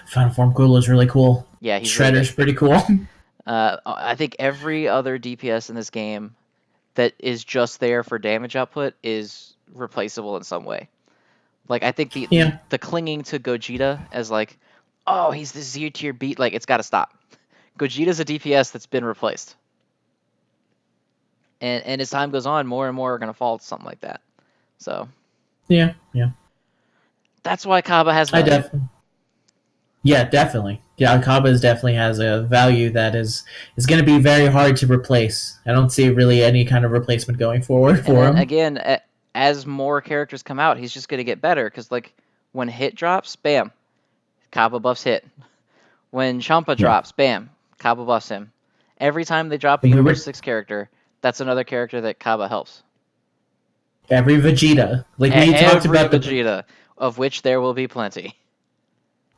Final Form Cool is really cool. Yeah, he's really good. Shredder's pretty cool. I think every other DPS in this game that is just there for damage output is replaceable in some way. Like I think Yeah, the clinging to Gogeta as like, oh, he's the Z tier beat, like it's got to stop. Gogeta's a DPS that's been replaced, and as time goes on, more and more are gonna fall to something like that. So yeah, yeah. that's why Kaba has I value. definitely, yeah, definitely. Yeah, Cabas definitely has a value that is going to be very hard to replace. I don't see really any kind of replacement going forward And for then him. again, as more characters come out, he's just gonna get better because like when hit drops, bam, Kaba buffs hit. When Champa Yeah, drops, bam, Kaba buffs him. Every time they drop a we Universe were 6 character, that's another character that Kaba helps. every Vegeta. Like we talked Every about the. Vegeta, of which there will be plenty.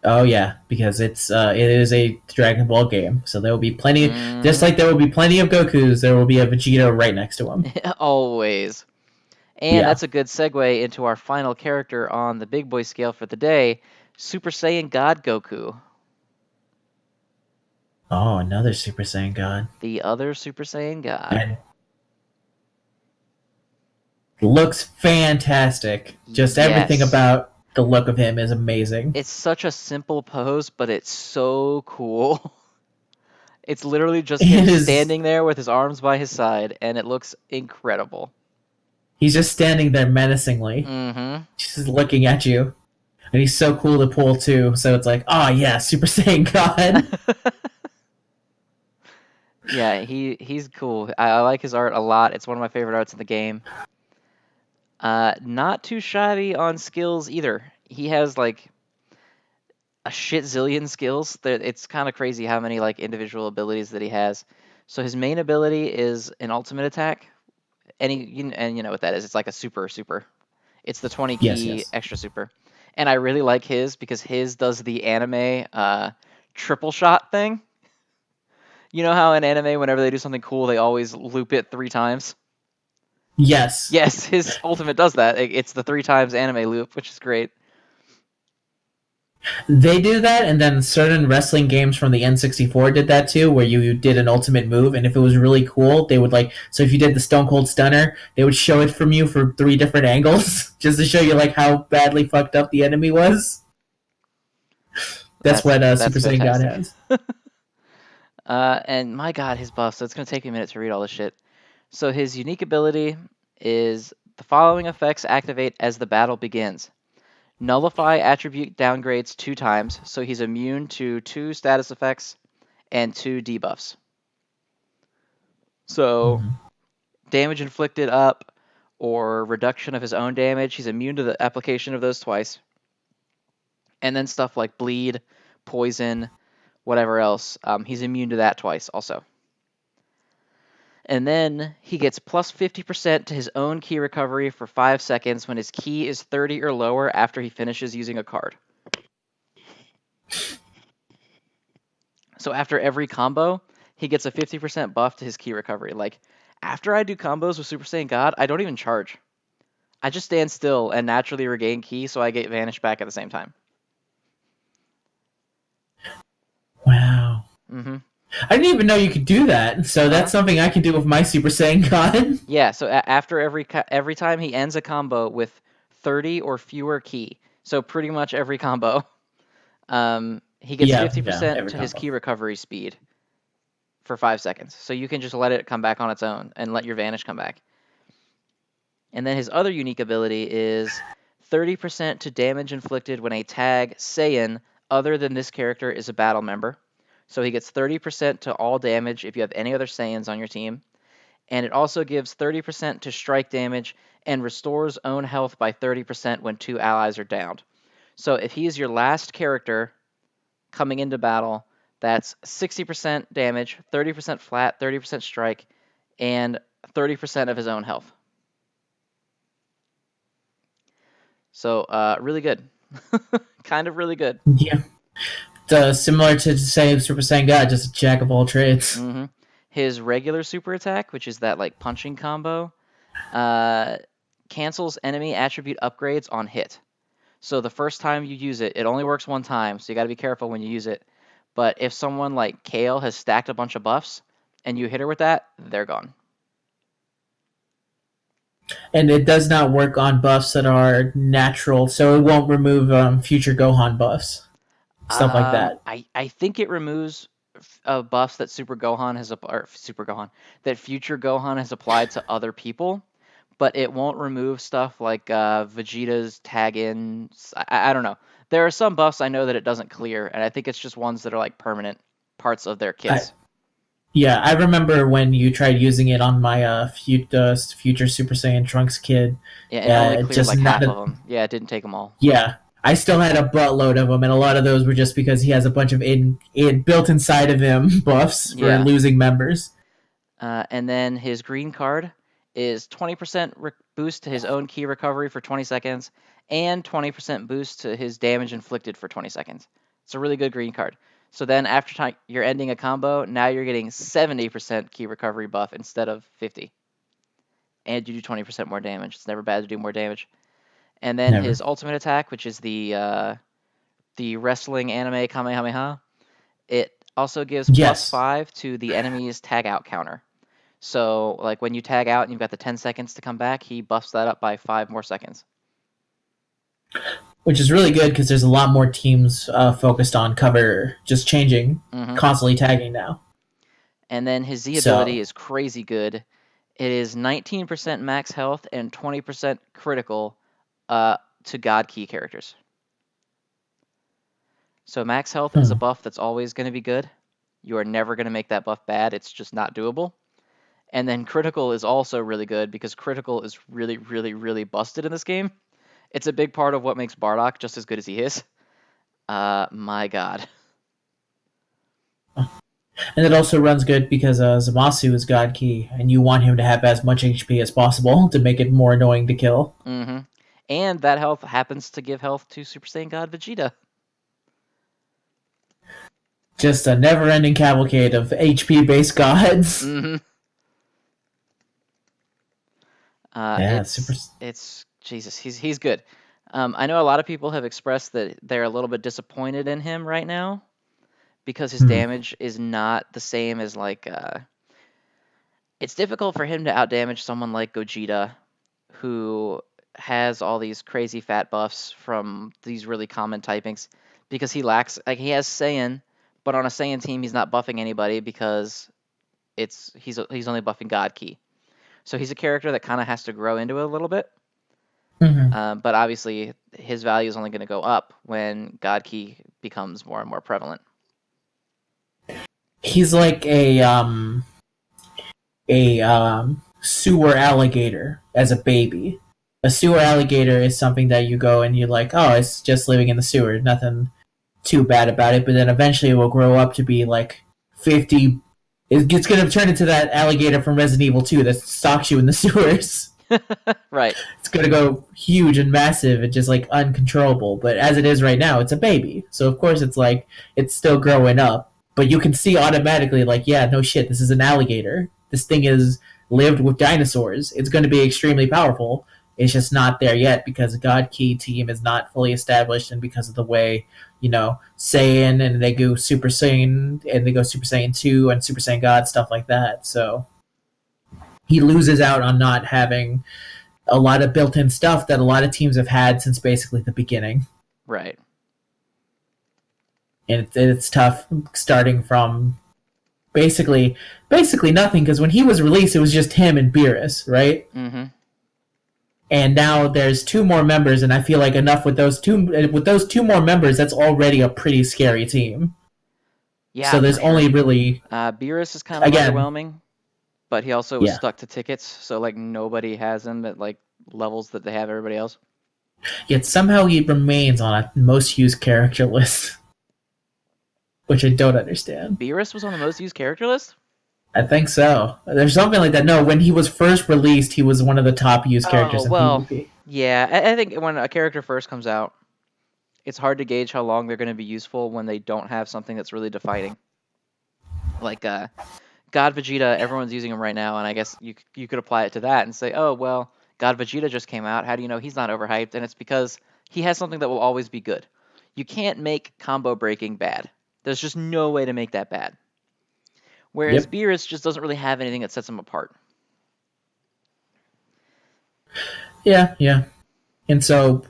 Oh yeah, because it is a Dragon Ball game, so there will be plenty. Just Hmm. like there will be plenty of Gokus, there will be a Vegeta right next to him. Always. And Yeah. that's a good segue into our final character on the big boy scale for the day, Super Saiyan God Goku, Oh, another Super Saiyan God, the other Super Saiyan God. and looks fantastic. Just everything Yes. about the look of him is amazing. It's such a simple pose, but it's so cool. It's literally just him It is. standing there with his arms by his side, and it looks incredible. He's just standing there menacingly, Mm-hmm. just looking at you, and he's so cool to pull too. So it's like, oh yeah, Super Saiyan God. Yeah, he's cool. I like his art a lot. It's one of my favorite arts in the game. Not too shabby on skills either. He has like a shit zillion skills. It's kind of crazy how many like individual abilities that he has. So his main ability is an ultimate attack, and you know what that is. It's like a super. It's the 20 Yes, key yes, extra super, and I really like his because his does the anime triple shot thing. You know how in anime, whenever they do something cool, they always loop it 3 times. yes. Yes, his ultimate does that. It's the 3 times anime loop, which is great. They do that, and then certain wrestling games from the N64 did that too, where you did an ultimate move, and if it was really cool, they would like. So if you did the Stone Cold Stunner, they would show it from you for 3 different angles, just to show you like how badly fucked up the enemy was. That's what That's Super Saiyan God fantastic. has. And my God, his buff. So it's gonna take me a minute to read all this shit. So his unique ability is the following effects activate as the battle begins. Nullify attribute downgrades 2 times, so he's immune to 2 status effects and 2 debuffs. So Mhm. damage inflicted up, or reduction of his own damage. He's immune to the application of those twice. And then stuff like bleed, poison, whatever else, he's immune to that twice also. And then he gets plus 50% to his own ki recovery for 5 seconds when his ki is 30 or lower after he finishes using a card. So after every combo, he gets a 50% buff to his ki recovery. Like, after I do combos with Super Saiyan God, I don't even charge. I just stand still and naturally regain ki, so I get Vanish back at the same time. Wow. Mm-hmm. I didn't even know you could do that. So that's something I can do with my Super Saiyan God. Yeah, so after every time he ends a combo with 30 or fewer ki, so pretty much every combo, he gets 50% every to his combo. ki recovery speed for 5 seconds. So you can just let it come back on its own and let your Vanish come back. And then his other unique ability is 30% to damage inflicted when a tag Saiyan other than this character is a battle member. So he gets 30% to all damage if you have any other Saiyans on your team. And it also gives 30% to strike damage and restores own health by 30% when 2 allies are downed. So if he is your last character coming into battle, that's 60% damage, 30% flat, 30% strike, and 30% of his own health. So really good. Kind of really good. Yeah. Similar to, say, Super Saiyan God, just a jack of all trades. Mm-hmm. His regular super attack, which is that like punching combo, cancels enemy attribute upgrades on hit. So the first time you use it, it only works one time, so you got to be careful when you use it. But if someone like Kale has stacked a bunch of buffs and you hit her with that, they're gone. And it does not work on buffs that are natural, so it won't remove future Gohan buffs, stuff like that. I think it removes buffs that Super Gohan has or Super Gohan that future Gohan has applied to other people, but it won't remove stuff like Vegeta's tag in. I don't know. There are some buffs I know that it doesn't clear, and I think it's just ones that are like permanent parts of their I, kits. yeah, I remember when you tried using it on my future Super Saiyan Trunks kid. Yeah, and it only cleared Just like not half a, of them. Yeah, it didn't take them all. yeah. I still had a buttload of them, and a lot of those were just because he has a bunch of in built inside of him buffs for Yeah. losing members. And then his green card is 20% boost to his own ki recovery for 20 seconds and 20% boost to his damage inflicted for 20 seconds. It's a really good green card. So then after you're ending a combo, now you're getting 70% ki recovery buff instead of 50. And you do 20% more damage. It's never bad to do more damage. And then Never. his ultimate attack, which is the wrestling anime Kamehameha, it also gives plus Yes. 5 to the enemy's tag out counter. So, like when you tag out and you've got the 10 seconds to come back, he buffs that up by 5 more seconds. Which is really good because there's a lot more teams focused on cover, just changing, constantly tagging now. And then his Z ability So, is crazy good. It is 19% max health and 20% critical to God Key characters. So max health is a buff that's always going to be good. You are never going to make that buff bad. It's just not doable. And then critical is also really good because critical is really, really, really busted in this game. It's a big part of what makes Bardock just as good as he is. My God. and it also runs good because Zamasu is God Key, and you want him to have as much HP as possible to make it more annoying to kill. Mm-hmm. And that health happens to give health to Super Saiyan God Vegeta. Just a never-ending cavalcade of HP-based gods. Mm-hmm. Yeah, super. It's Jesus. He's good. I know a lot of people have expressed that they're a little bit disappointed in him right now because his damage is not the same as like. It's difficult for him to outdamage someone like Gogeta, who has all these crazy fat buffs from these really common typings, because he lacks he has Saiyan, but on a Saiyan team he's not buffing anybody because he's only buffing God Key. So he's a character that kind of has to grow into it a little bit. But obviously, his value is only going to go up when God Key becomes more and more prevalent. He's like a sewer alligator as a baby. A sewer alligator is something that you go and you're like, oh, it's just living in the sewer, nothing too bad about it. But then eventually it will grow up to be like 50. It's going to turn into that alligator from Resident Evil 2 that stalks you in the sewers. Right. It's going to go huge and massive and just like uncontrollable. But as it is right now, it's a baby. So of course it's like it's still growing up. But you can see automatically, like, yeah, no shit, this is an alligator. This thing is lived with dinosaurs. It's going to be extremely powerful. It's just not there yet because the God Key team is not fully established, and because of the way, Saiyan and they go Super Saiyan and they go Super Saiyan 2 and Super Saiyan God, stuff like that. So he loses out on not having a lot of built-in stuff that a lot of teams have had since basically the beginning. Right. And it's tough starting from basically nothing, because when he was released, it was just him and Beerus, right? Mm-hmm. And now there's two more members, and I feel like enough with those two. With those two more members, that's already a pretty scary team. Yeah. So there's for sure. only really Beerus is kind of again, underwhelming, but he also was yeah. stuck to tickets, so like nobody has him at like levels that they have everybody else. Yet somehow he remains on a most used character list, which I don't understand. Beerus was on the most used character list? I think so. There's something like that. No, when he was first released, he was one of the top used characters in well, PvP. yeah. I think when a character first comes out, it's hard to gauge how long they're going to be useful when they don't have something that's really defining. Like God Vegeta, everyone's using him right now, and I guess you could apply it to that and say, oh, well, God Vegeta just came out. How do you know he's not overhyped? And it's because he has something that will always be good. You can't make combo breaking bad. There's just no way to make that bad. Whereas Yep. Beerus just doesn't really have anything that sets him apart. Yeah. And so,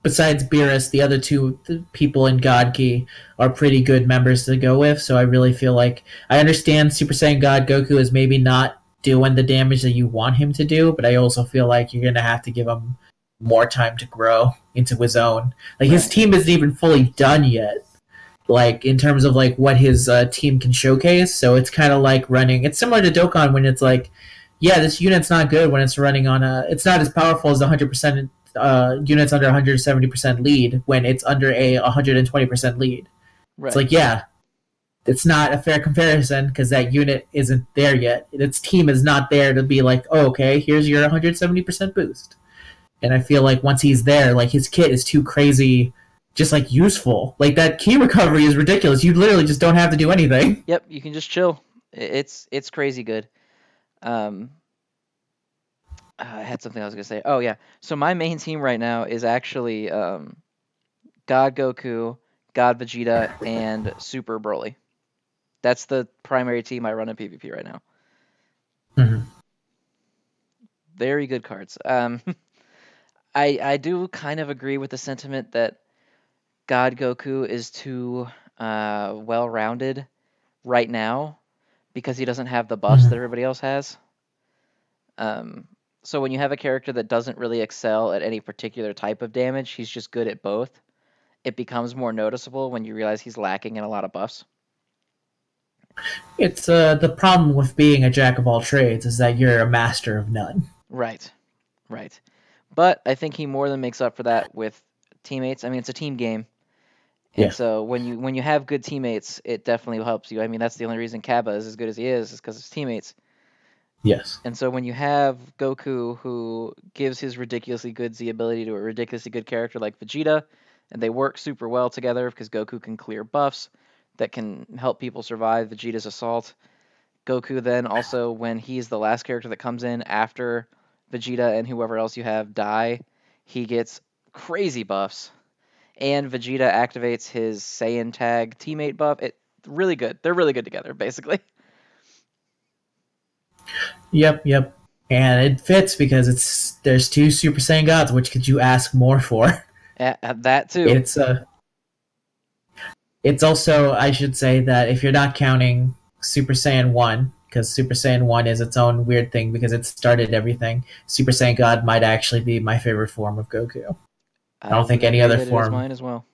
besides Beerus, the other two people in God Key are pretty good members to go with. So I really feel like I understand Super Saiyan God Goku is maybe not doing the damage that you want him to do, but I also feel like you're gonna have to give him more time to grow into his own. Like his Right. team isn't even fully done yet. Like in terms of like what his team can showcase, so it's kind of like running. It's similar to Dokkan when it's like, yeah, this unit's not good when it's running on a. It's not as powerful as 100% units under 170% lead when it's under a 120% lead. Right. It's like, yeah, it's not a fair comparison because that unit isn't there yet. Its team is not there to be like, oh, okay, here's your 170% boost. And I feel like once he's there, like his kit is too crazy, just like useful. Like that key recovery is ridiculous. You literally just don't have to do anything. Yep, you can just chill. It's crazy good. I had something I was gonna say. Oh yeah. So my main team right now is actually God Goku, God Vegeta, and Super Broly. That's the primary team I run in PvP right now. Mm-hmm. Very good cards. I do kind of agree with the sentiment that God Goku is too well-rounded right now because he doesn't have the buffs that everybody else has. So when you have a character that doesn't really excel at any particular type of damage, he's just good at both, it becomes more noticeable when you realize he's lacking in a lot of buffs. It's the problem with being a jack of all trades is that you're a master of none. Right. But I think he more than makes up for that with teammates. I mean, it's a team game. And Yeah. so when you have good teammates, it definitely helps you. I mean, that's the only reason Cabba is as good as he is because of his teammates. Yes. And so when you have Goku, who gives his ridiculously good Z ability to a ridiculously good character like Vegeta, and they work super well together because Goku can clear buffs that can help people survive Vegeta's assault. Goku then also, when he's the last character that comes in after Vegeta and whoever else you have die, he gets crazy buffs. And Vegeta activates his Saiyan tag teammate buff. Really good. They're really good together, basically. Yep. And it fits because there's two Super Saiyan gods. Which could you ask more for? That too. It's also, I should say that if you're not counting Super Saiyan 1, because Super Saiyan 1 is its own weird thing because it started everything, Super Saiyan God might actually be my favorite form of Goku. I don't think any other form. Mine as well.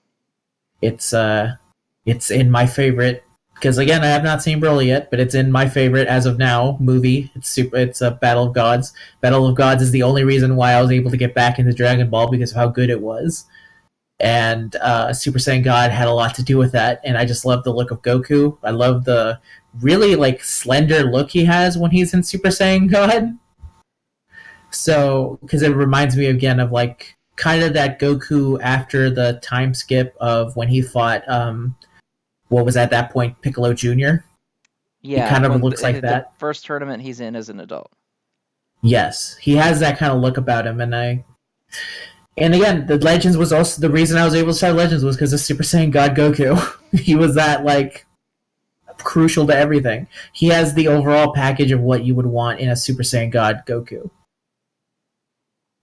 It's in my favorite Because again, I have not seen Broly yet, but it's in my favorite as of now movie. It's a Battle of Gods. Battle of Gods is the only reason why I was able to get back into Dragon Ball because of how good it was. And Super Saiyan God had a lot to do with that. And I just love the look of Goku. I love the really like slender look he has when he's in Super Saiyan God. So because it reminds me again of like kind of that Goku after the time skip of when he fought what was at that point Piccolo Jr. He Yeah, kind of when looks like the that. first tournament he's in as an adult. Yes, he has that kind of look about him, and again, the Legends was also the reason I was able to start Legends was because of Super Saiyan God Goku. He was that like crucial to everything. He has the overall package of what you would want in a Super Saiyan God Goku, and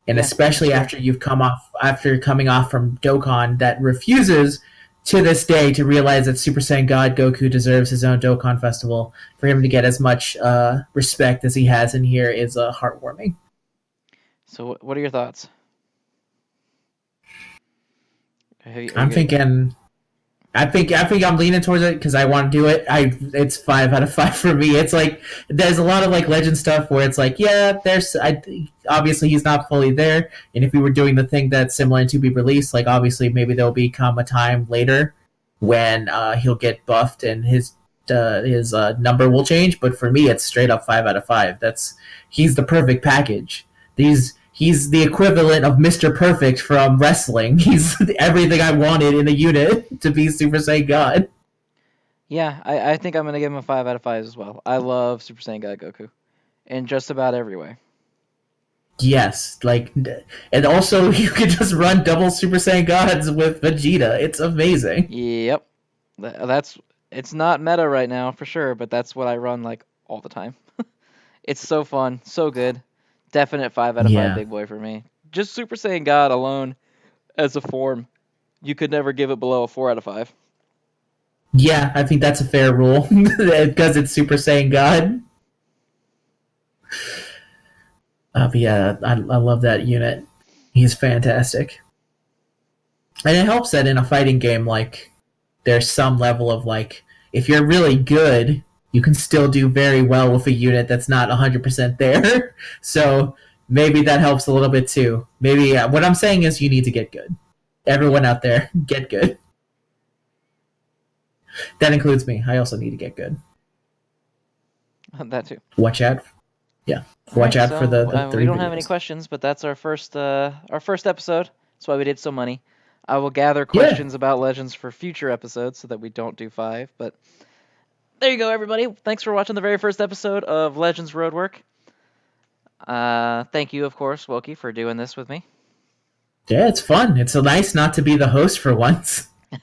Yeah, that's especially fair. after coming off from Dokkan, that refuses to this day to realize that Super Saiyan God Goku deserves his own Dokkan festival. For him to get as much respect as he has in here is heartwarming. So, what are your thoughts? Are I'm you thinking I think I'm leaning towards it because I want to do it. It's 5 out of 5 for me. It's like there's a lot of like legend stuff where it's like yeah, obviously he's not fully there, and if we were doing the thing that's similar to be released, like obviously maybe there'll become a time later when he'll get buffed and his number will change. But for me, it's straight up 5 out of 5. He's the perfect package. He's the equivalent of Mr. Perfect from wrestling. He's everything I wanted in a unit to be Super Saiyan God. Yeah, I think I'm gonna give him a 5 out of 5 as well. I love Super Saiyan God Goku in just about every way. Yes, like, and also you could just run double Super Saiyan Gods with Vegeta. It's amazing. Yep, that's it's not meta right now for sure, but that's what I run like all the time. It's so fun, so good. Definite 5 out of 5 Yeah, big boy for me. Just Super Saiyan God alone as a form, you could never give it below a 4 out of 5. yeah, I think that's a fair rule because it's Super Saiyan God. But yeah, I love that unit. He's fantastic, and it helps that in a fighting game, like there's some level of like if you're really good, you can still do very well with a unit that's not 100% there. So maybe that helps a little bit too. Maybe what I'm saying is you need to get good. Yeah, Everyone out there, get good. That includes me. I also need to get good. that too. Watch out. Yeah. All Watch right, out for the, so the we three don't have any videos. questions, but that's our first episode. That's why we did so many. I will gather Yeah. questions about Legends for future episodes so that we don't do 5. But there you go, everybody. Thanks for watching the very first episode of Legends Roadwork. Thank you, of course, Wokey, for doing this with me. Yeah, it's fun. It's so nice not to be the host for once. You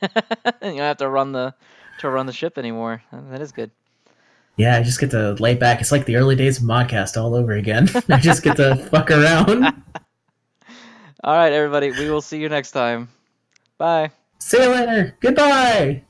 don't have to run the ship anymore. That is good. Yeah, I just get to lay back. It's like the early days of Modcast all over again. I just get to fuck around. All right, everybody. We will see you next time. Bye. See you later. Goodbye.